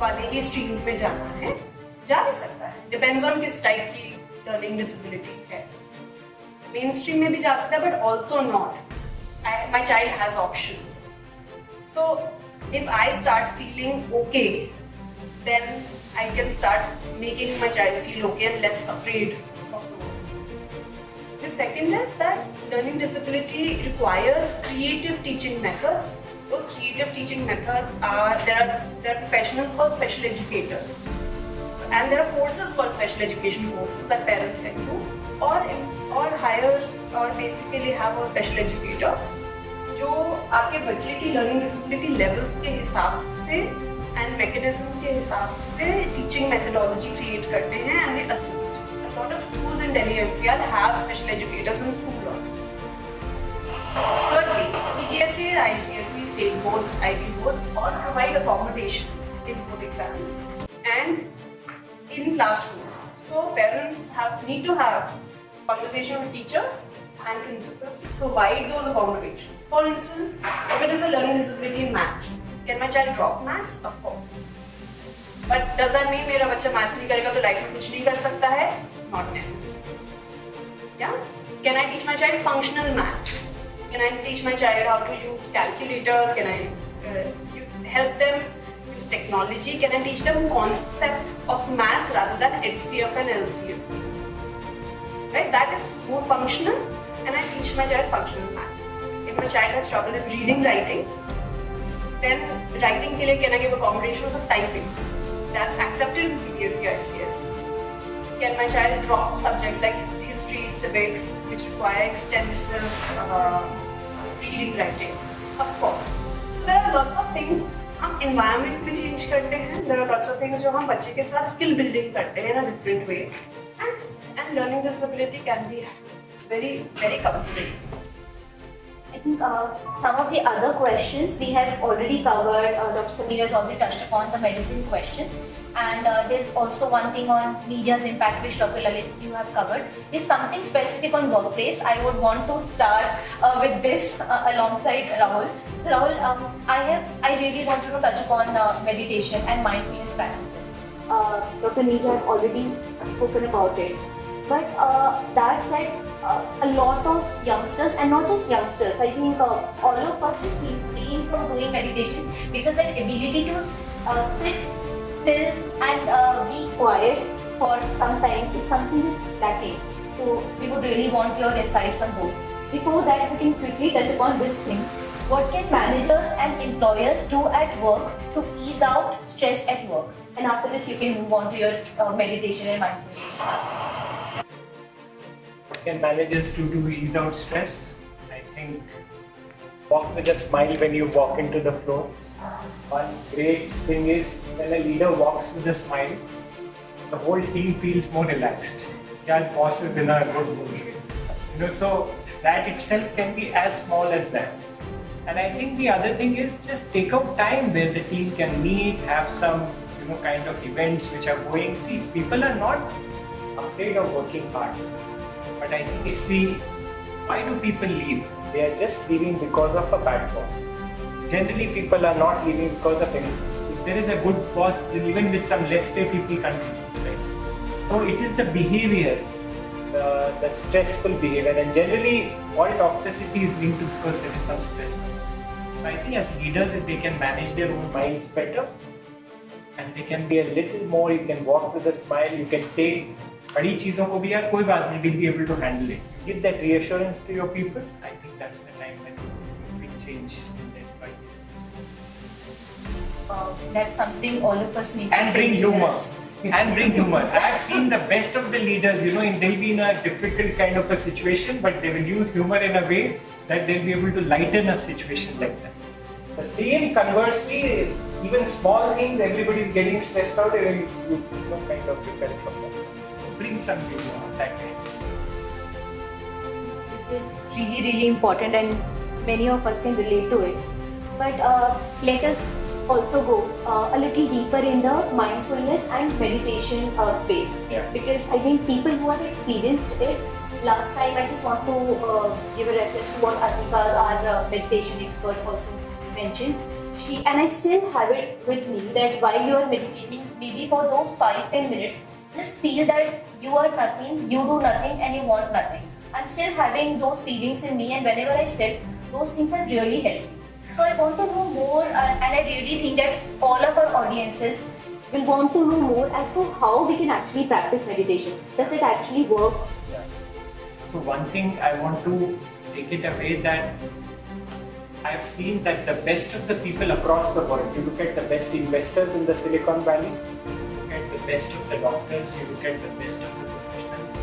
वाले ही streams में जाना है, जा भी सकता है, डिपेंड्स ऑन किस टाइप की लर्निंग डिसेबिलिटी है। मेन स्ट्रीम में भी जा सकता है, but also not. My child has options. So if I start feeling okay, then I can start making my child feel okay and less afraid of growth. The second is that learning disability requires creative teaching methods. Those creative teaching methods are there are professionals called special educators. And there are courses called special education courses that parents can do, or hire or basically have a special educator जो आपके बच्चे की learning disability levels के हिसाब से and mechanisms के हिसाब से teaching methodology create करते हैं, and they assist. A lot of schools in Delhi NCR have special educators in school also. Thirdly, CBSE, ICSE, state boards, IB boards all provide accommodations in board exams and in classrooms. So parents need to have conversation with teachers and principals to provide those accommodations. For instance, if it is a learning disability in maths, can my child drop maths? Of course. But does that mean मेरा बच्चा maths नहीं करेगा तो life में कुछ नहीं कर सकता है? Not necessary. Yeah? Can I teach my child functional math? Can I teach my child how to use calculators? Can I help them use technology? Can I teach them concept of maths rather than HCF and LCM? Right? That is more functional, and I teach my child functional math. If my child has trouble in reading, writing, then writing के लिए can I give accommodations of typing? That's accepted in CBSE, ICSE. Can my child drop subjects like history, civics, which require extensive reading, writing? Of course. So there are lots of things. हम environment भी change करते हैं. There are lots of things जो हम बच्चे के साथ skill building करते हैं in a different way. And learning disability can be very, very comforting. I think some of the other questions we have already covered. Dr. Samir has already touched upon the medicine question, and there's also one thing on media's impact which Dr. Lalit you have covered. Is something specific on workplace. I would want to start with this alongside Rahul. So Rahul, I really want you to touch upon meditation and mindfulness practices. Dr. Neja have already spoken about it, but that said, a lot of youngsters, and not just youngsters, I think all of us just refrain from doing meditation because that ability to sit still and be quiet for some time is something is lacking. So we would really want your insights on those. Before that, we can quickly touch upon this thing. What can managers and employers do at work to ease out stress at work? And after this, you can move on to your meditation and mindfulness. Can managers do to ease out stress? I think walk with a smile when you walk into the floor. One great thing is when a leader walks with a smile, the whole team feels more relaxed. Yeah, boss is in a good mood. So that itself can be as small as that. And I think the other thing is just take out time where the team can meet, have some kind of events which are going. See, people are not afraid of working hard, but I think it's why do people leave? They are just leaving because of a bad boss. Generally, people are not leaving because of anything. If there is a good boss, then even with some less pay, people continue. Right? So it is the behavior, the stressful behavior, and generally all toxicity is linked to because there is some stress. So I think as leaders, if they can manage their own minds better, and they can be a little more, you can walk with a smile, you can take बड़ी चीजों को भी यार कोई बात नहीं, will be able to handle it. Give that reassurance to your people. I think that's the time when you will see a big change in their life. That's something all of us need. And bring humor. And bring humor. I have seen the best of the leaders, they'll be in a difficult kind of a situation, but they will use humor in a way that they'll be able to lighten a situation like that. The same conversely, even small things, everybody is getting stressed out, and you kind of repel from that. So bring some humor, that kind. This is really, really important, and many of us can relate to it. But let us also go a little deeper in the mindfulness and meditation space. Yeah. Because I think people who have experienced it, last time I just want to give a reference to what Arpita's, our meditation expert, also mentioned. And I still have it with me that while you are meditating, maybe for those 5-10 minutes, just feel that you are nothing, you do nothing, and you want nothing. I'm still having those feelings in me, and whenever I sit, those things have really helped me. So I want to know more, and I really think that all of our audiences will want to know more as to how we can actually practice meditation. Does it actually work? Yeah. So one thing I want to take it away that I've seen that the best of the people across the world, you look at the best investors in the Silicon Valley, you look at the best of the doctors, you look at the best of the professionals,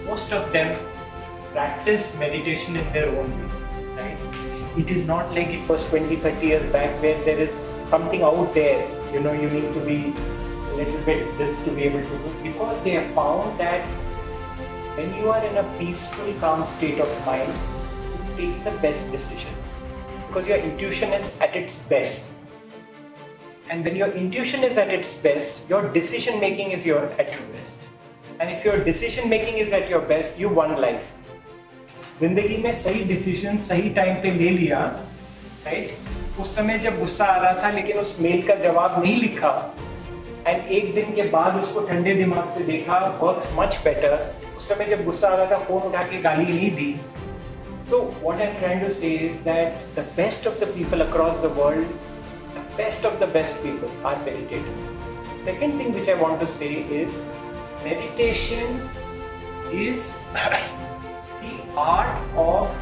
most of them practice meditation in their own way, right? It is not like it was 20-30 years back where there is something out there, you need to be a little bit this to be able to do, because they have found that when you are in a peaceful, calm state of mind, you take the best decisions because your intuition is at its best. And when your intuition is at its best, your decision making is at your best. And if your decision making is at your best, you won life. जिंदगी में सही decision सही time पे ले लिया, right? उस समय जब गुस्सा आ रहा था लेकिन उस मेल का जवाब नहीं लिखा, एंड एक दिन के बाद उसको ठंडे दिमाग से देखा, वर्क्स मच बेटर. उस समय जब गुस्सा आ रहा था फोन उठा के गाली नहीं दी. So what I'm trying to say is that the best of the people across the world, the best of the best people are meditators. Second thing which I want to say is meditation is the art of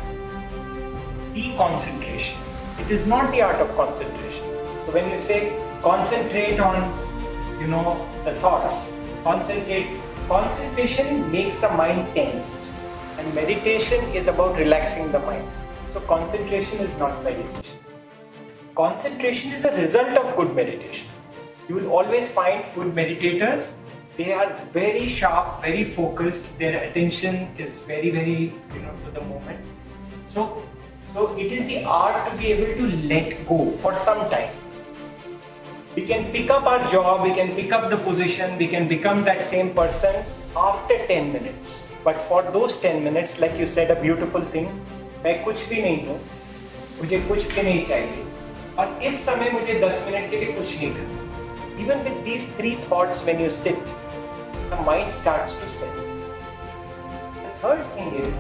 deconcentration. It is not the art of concentration. So when you say concentrate on, the thoughts, concentration makes the mind tensed, and meditation is about relaxing the mind. So concentration is not meditation. Concentration is a result of good meditation. You will always find good meditators. They are very sharp, very focused. Their attention is very, very, to the moment. So it is the art to be able to let go for some time. We can pick up our job, we can pick up the position, we can become that same person after 10 minutes. But for those 10 minutes, like you said, a beautiful thing, मैं कुछ भी नहीं हूँ, मुझे कुछ भी नहीं चाहिए, और इस समय मुझे 10 मिनट के लिए कुछ नहीं करना. Even with these 3 thoughts, when you sit, the mind starts to settle. The third thing is,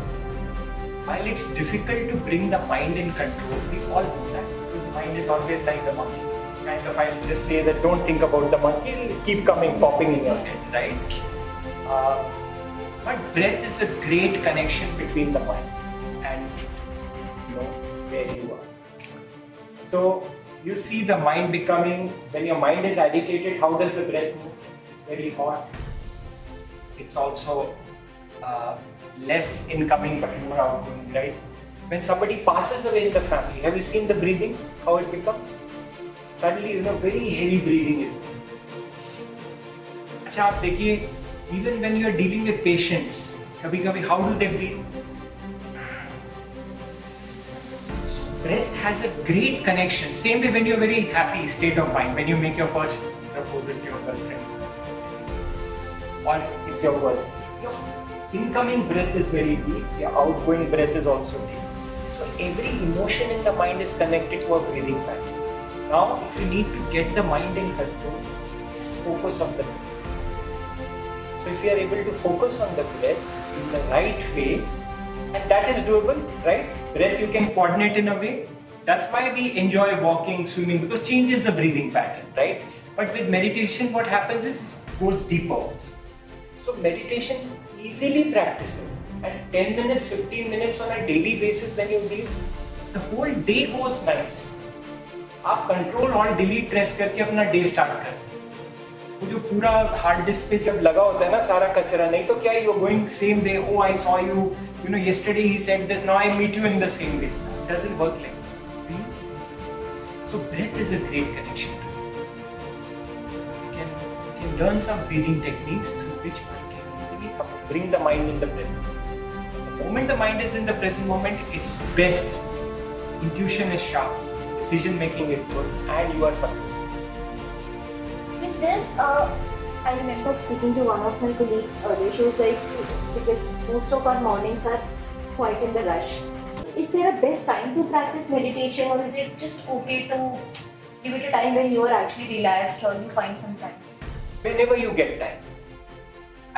while it's difficult to bring the mind in control, we all do that because the mind is always like the monkey. Kind of, I'll just say that don't think about the monkey, it'll keep popping in your head, right? But breath is a great connection between the mind and where you are. So you see the mind becoming, when your mind is agitated, how does the breath move? It's very hot. It's also less incoming but more outgoing, right? When somebody passes away in the family, have you seen the breathing, how it becomes? Suddenly, very heavy breathing is there. अच्छा आप देखिए, even when you are dealing with patients, कभी-कभी how do they breathe? So breath has a great connection. Same way when you're very happy state of mind, when you make your first proposal to your girlfriend, or it's your birthday. Your incoming breath is very deep. Your outgoing breath is also deep. So every emotion in the mind is connected to a breathing pattern. Now, if you need to get the mind in control, just focus on the breath. So if you are able to focus on the breath in the right way, and that is doable, right? Breath you can coordinate in a way. That's why we enjoy walking, swimming, because changes the breathing pattern, right? But with meditation, what happens is it goes deeper also. So meditation is easily practicable. And 10 minutes, 15 minutes on a daily basis when you do, the whole day goes nice. आप control on delete press करके अपना day start करते हैं। वो जो पूरा hard disk पे जब लगा होता है ना सारा कचरा, नहीं तो क्या you are going same way, oh I saw you, you know yesterday he said this, now I meet you in the same way. It doesn't work like that. So breath is a great connection to it. We can learn some breathing techniques through which one can easily bring the mind in the present. The moment the mind is in the present moment, it's best. Intuition is sharp. Decision making is good, and you are successful. With this, I remember speaking to one of my colleagues earlier. She was like, because most of our mornings are quite in the rush. Is there a best time to practice meditation, or is it just okay to give it a time when you are actually relaxed or you find some time? Whenever you get time.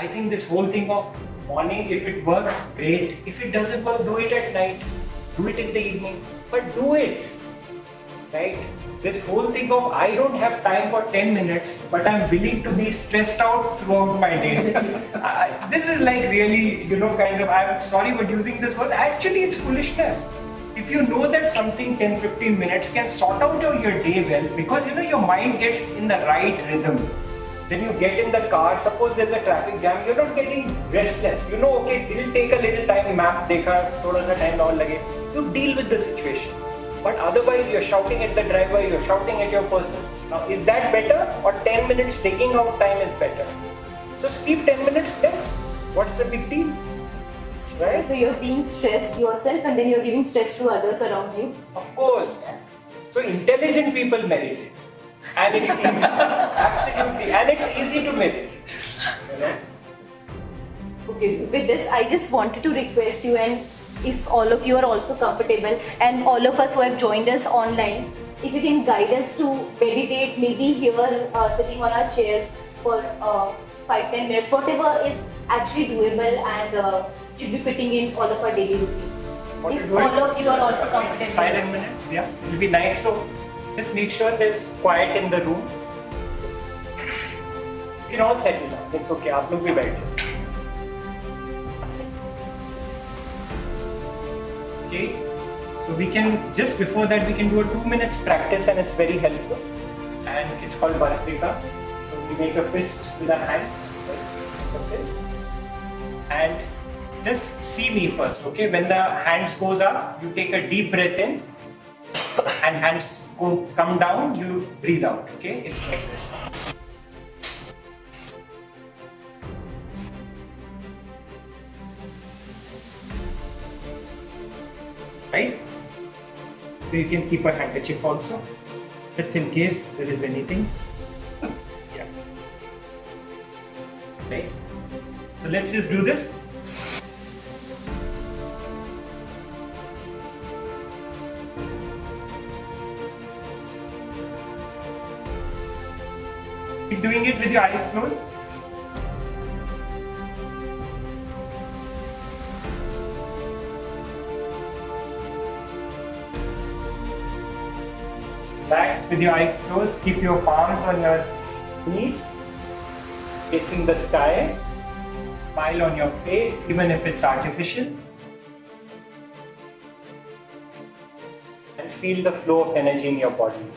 I think this whole thing of morning, if it works, great. If it doesn't work, do it at night. Do it in the evening. But do it. Right? This whole thing of I don't have time for 10 minutes, but I'm willing to be stressed out throughout my day. This is like really, you know, kind of, I'm sorry but using this word, actually it's foolishness. If you know that something 10-15 minutes can sort out your day well, because you know your mind gets in the right rhythm. Then you get in the car, suppose there's a traffic jam, you're not getting restless. You know, okay, it will take a little time, map dekha, thoda sa time और लगे. You deal with the situation. But otherwise, you're shouting at the driver, you're shouting at your person. Now, is that better, or 10 minutes taking out time is better? So sleep 10 minutes less. What's the big deal? Right? So you're being stressed yourself, and then you're giving stress to others around you. Of course. So intelligent people meditate, and it's easy. Absolutely, and it's easy to meditate. You know? Okay, with this, I just wanted to request you, and if all of you are also comfortable, and all of us who have joined us online, if you can guide us to meditate, maybe here sitting on our chairs for 5-10 minutes, whatever is actually doable and should be fitting in all of our daily routine. What If you doing? all of you are also comfortable. 5 minutes, yeah, it'll be nice. So just make sure there's quiet in the room. You can all settle down. It's okay. आप लोग भी बैठो. Okay, so we can, just before that, we can do a 2 minutes practice, and it's very helpful, and it's called Vastrika. So we make a fist with our hands, right? Make a fist, and just see me first, okay? When the hands goes up, you take a deep breath in, and hands come down, you breathe out, okay? It's like this. Right? So you can keep a handkerchief also, just in case there is anything. Yeah. Right? So let's just do this. Keep doing it with your eyes closed. Relax with your eyes closed. Keep your palms on your knees, facing the sky. Smile on your face, even if it's artificial. And feel the flow of energy in your body.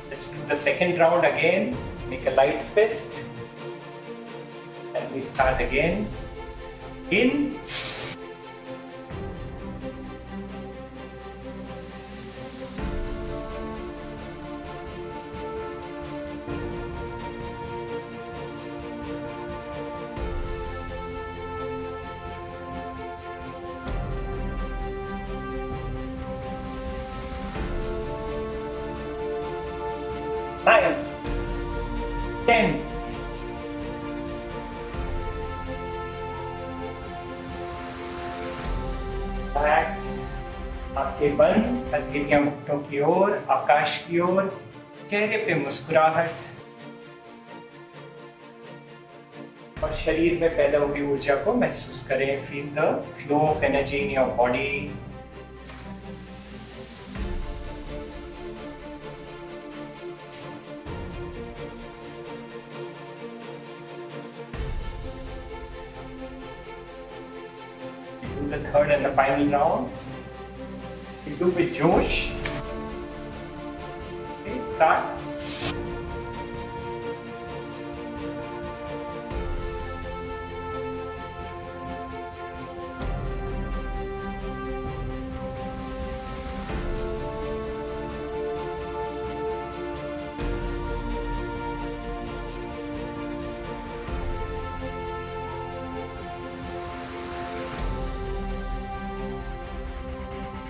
Let's do the second round again. Make a light fist. And we start again. In 9, 10. Relax. आंखें बंद, हथेलियां घुटनों की ओर, आकाश की ओर, चेहरे पे मुस्कुराहट और शरीर में पैदा हुई ऊर्जा को महसूस करें. Feel the flow of energy in your body. Do the third and the final round. You do with Josh. Okay, start.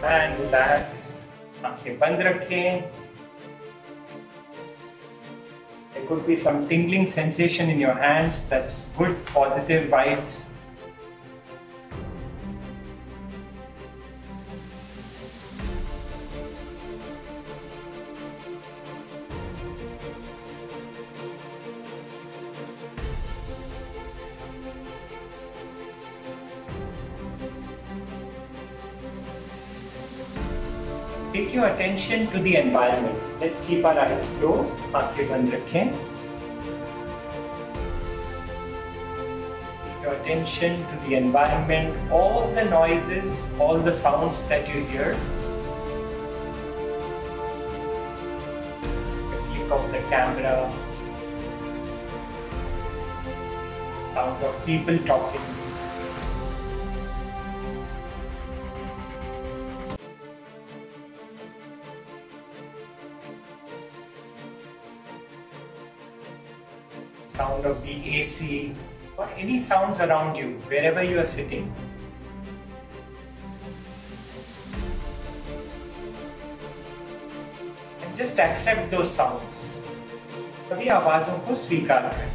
And relax. आंखें बंद रखें. There could be some tingling sensation in your hands. That's good, positive vibes. Take your attention to the environment. Let's keep our eyes closed. आंखें बंद रखें. Take your attention to the environment, all the noises, all the sounds that you hear. The click of the camera, sound of people talking. Sound of the AC, or any sounds around you, wherever you are sitting. And just accept those sounds. सभी आवाजों को स्वीकार करें.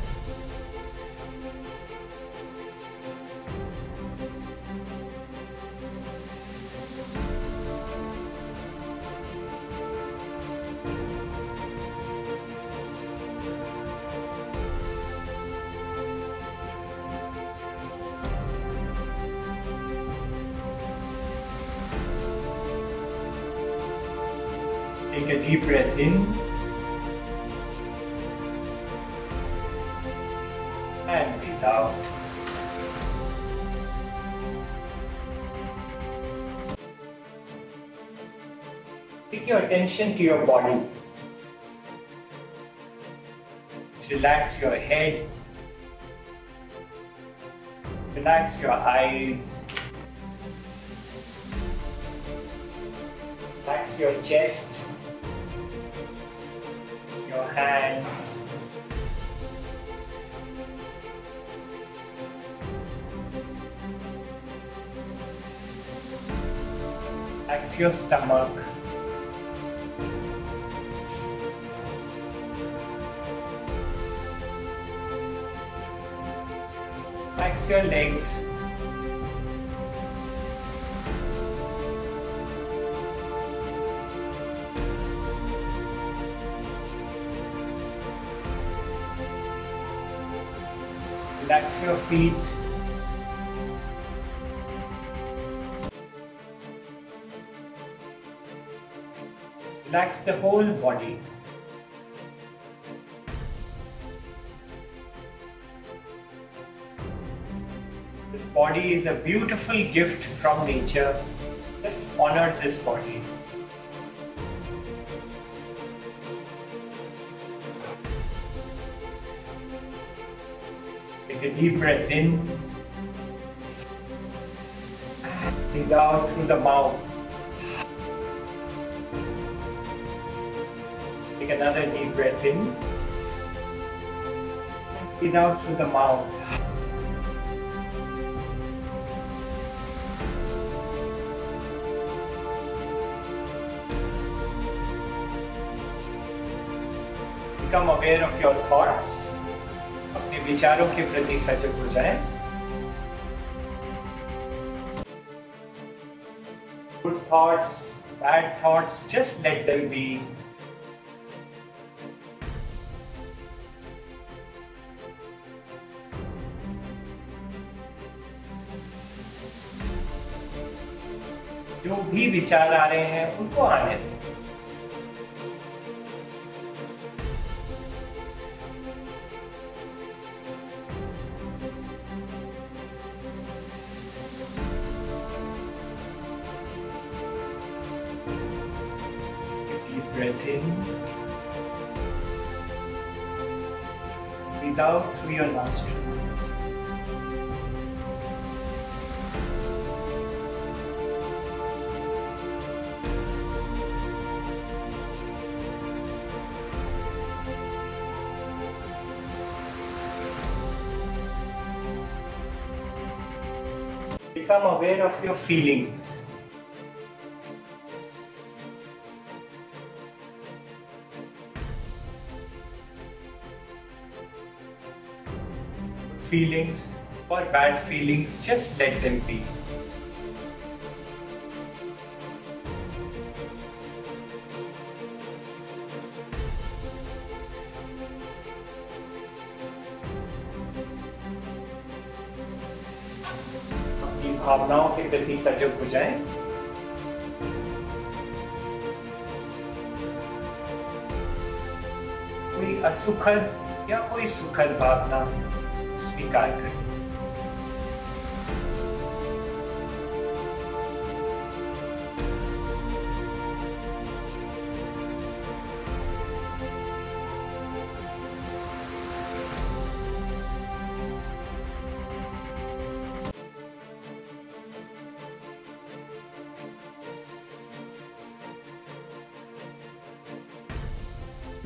Take a deep breath in and breathe out. Take your attention to your body. Just relax your head, relax your eyes, relax your chest, your hands, relax your stomach, relax your legs, relax your feet, relax the whole body. This body is a beautiful gift from nature. Just honor this body. Take a deep breath in and breathe out through the mouth. Take another deep breath in and breathe out through the mouth. Become aware of your thoughts. अपने विचारों के प्रति सजग हो जाएं. Good thoughts, bad thoughts, just let them be. जो भी विचार आ रहे हैं उनको आने दो. Deep breath in. Breathe out through your nostrils. Become aware of your feelings. Feelings or bad feelings, just let them be. अपनी भावनाओं के प्रति सजग हो जाएं. कोई असुखद या कोई सुखद भावना स्वीकार करें.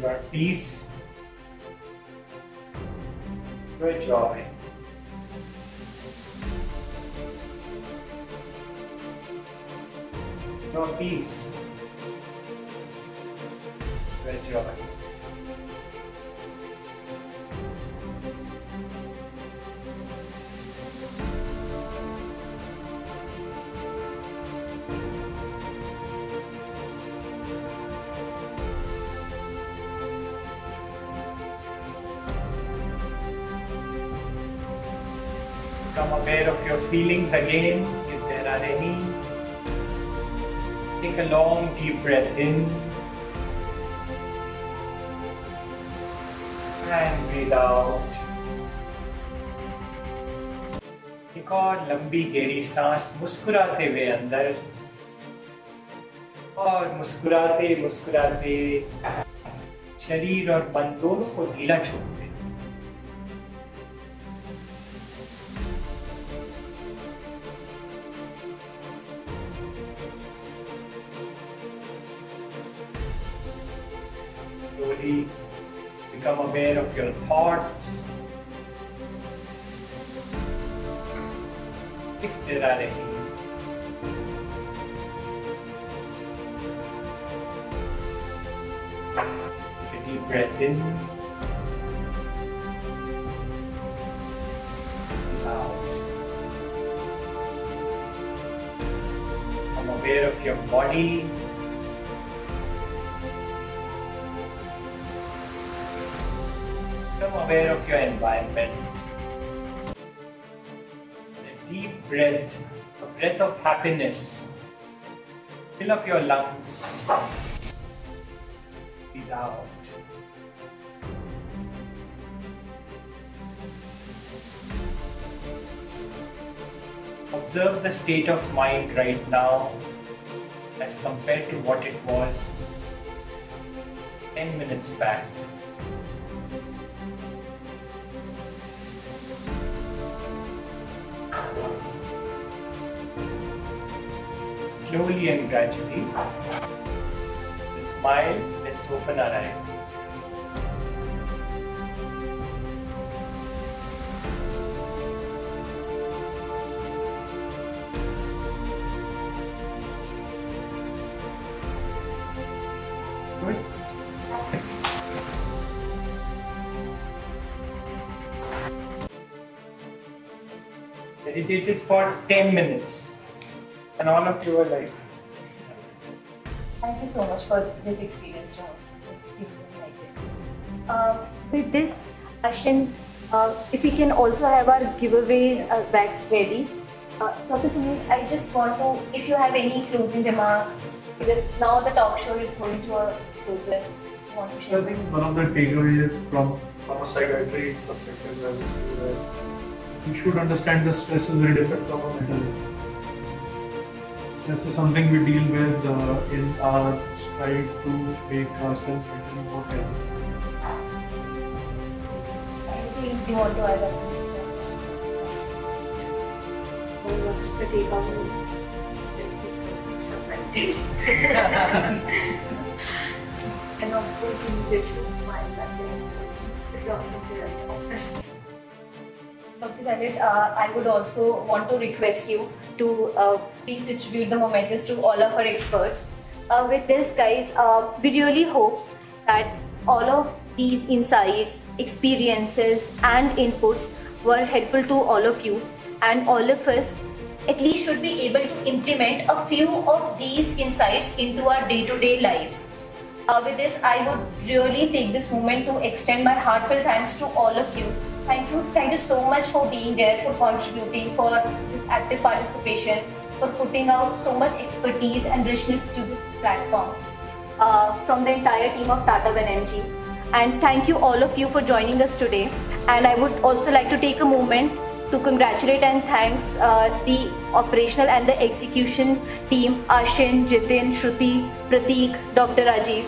Your peace, your joy. Your peace, your joy. Become aware of your feelings again, if there are any. Take a long deep breath in and breathe out. एक और लंबी गहरी सांस मुस्कुराते हुए अंदर और मुस्कुराते मुस्कुराते शरीर और मन दोनों को ढीला छोड़ते. Slowly become aware of your thoughts, if there are any. Take a deep breath in, breathe out. Become aware of your body. Become aware of your environment. A deep breath, a breath of happiness. Fill up your lungs. Breathe out. Observe the state of mind right now as compared to what it was 10 minutes back. Slowly and gradually, with a smile, let's open our eyes. Good. meditated for 10 minutes. And all of you were like, Thank you so much for this experience, Rahul. It's extremely enlightening. With this, Ashin, if we can also have our giveaways bags ready. Dr. Sumit, I just want to, if you have any closing remark, because now the talk show is going to a closer. You want to I share? think one of the takeaways from a psychiatry perspective, I would say that we should understand that stress is very different from a mental illness. Stress is something we deal with in our strive to make ourselves mentally more healthy. Anything you want to add up? What's the take on this? And of course, immediately smile that they belong to the office. Dr. Janet, I would also want to request you to please distribute the mementos to all of our experts. With this, guys, we really hope that all of these insights, experiences, and inputs were helpful to all of you, and all of us at least should be able to implement a few of these insights into our day-to-day lives. With this, I would really take this moment to extend my heartfelt thanks to all of you. Thank you so much for being there, for contributing, for this active participation, for putting out so much expertise and richness to this platform from the entire team of TATA NMG. And thank you all of you for joining us today. And I would also like to take a moment to congratulate and thanks the operational and the execution team, Ashin, Jitin, Shruti, Prateek, Dr. Rajiv,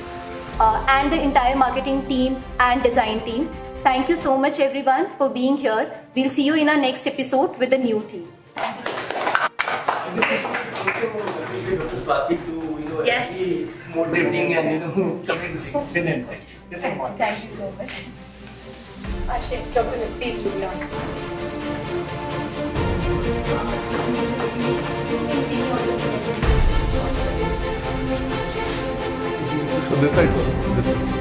and the entire marketing team and design team. Thank you so much everyone for being here. We'll see you in our next episode with a new theme. Thank you so much. Dr. Swati to Yes. be motivating and coming to things. excellent. Thank you so much. Ashin, Dr. please do it on. So this side, sir. This side.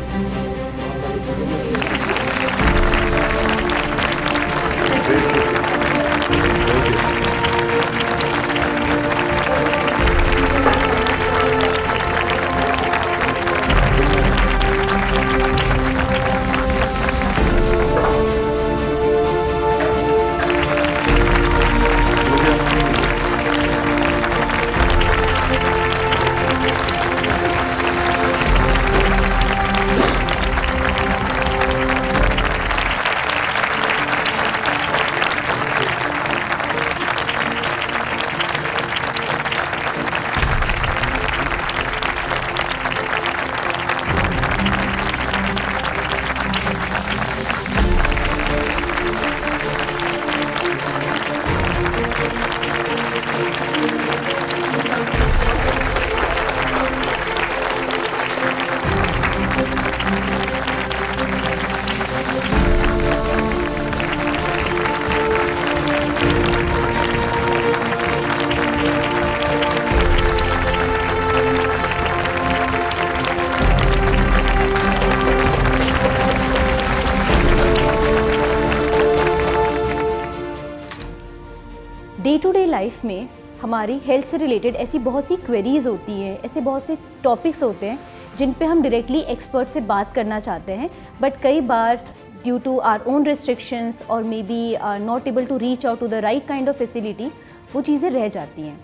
Day to day life में हमारी health से related ऐसी बहुत सी queries होती हैं, ऐसे बहुत से टॉपिक्स होते हैं जिन पे हम डायरेक्टली एक्सपर्ट से बात करना चाहते हैं, बट कई बार due to our own restrictions और may be not able to reach out to the right kind of facility, वो चीज़ें रह जाती हैं।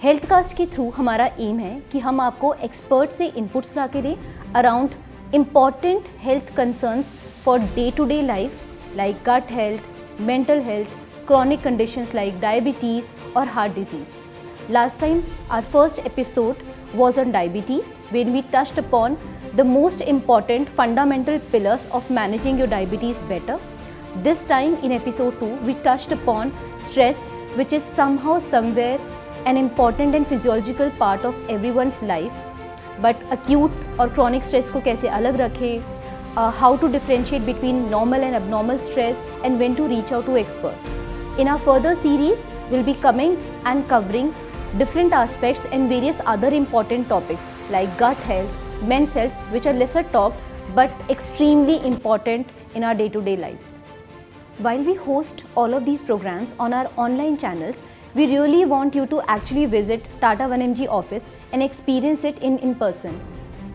हेल्थ कास्ट के थ्रू हमारा एम है कि हम आपको एक्सपर्ट से इनपुट्स ला के दें around important health concerns for day to day life like gut health, mental health, chronic conditions like diabetes or heart disease. Last time, our first episode was on diabetes, when we touched upon the most important fundamental pillars of managing your diabetes better. This time, in episode 2, we touched upon stress, which is somehow, somewhere, an important and physiological part of everyone's life. But acute or chronic stress को कैसे अलग रखें, how to differentiate between normal and abnormal stress, and when to reach out to experts. In our further series, we'll be coming and covering different aspects and various other important topics like gut health, men's health, which are lesser talked but extremely important in our day-to-day lives. While we host all of these programs on our online channels, we really want you to actually visit Tata 1mg office and experience it in person.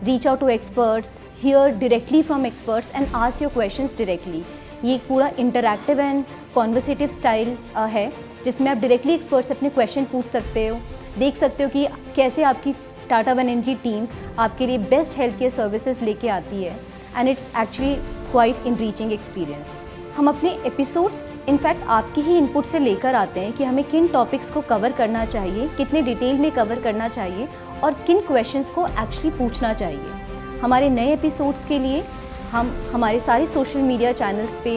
Reach out to experts, hear directly from experts and ask your questions directly. ये एक पूरा interactive and कॉन्वर्सेटिव style है जिसमें आप directly expert से अपने question पूछ सकते हो, देख सकते हो कि कैसे आपकी टाटा 1mg टीम्स आपके लिए बेस्ट हेल्थ केयर सर्विसेज लेके आती है and it's actually quite enriching experience. हम अपने एपिसोड्स इनफैक्ट आपकी ही इनपुट से लेकर आते हैं कि हमें किन टॉपिक्स को कवर करना चाहिए, कितने डिटेल में कवर करना चाहिए और किन क्वेश्चंस को एक्चुअली पूछना चाहिए. हमारे नए एपिसोड्स के लिए हम हमारे सारे सोशल मीडिया चैनल्स पे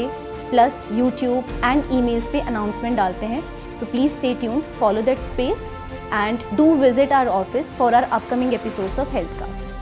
प्लस यूट्यूब एंड ईमेल्स पे अनाउंसमेंट डालते हैं. So please stay tuned, follow that space and do visit our office for our upcoming episodes of Healthcast.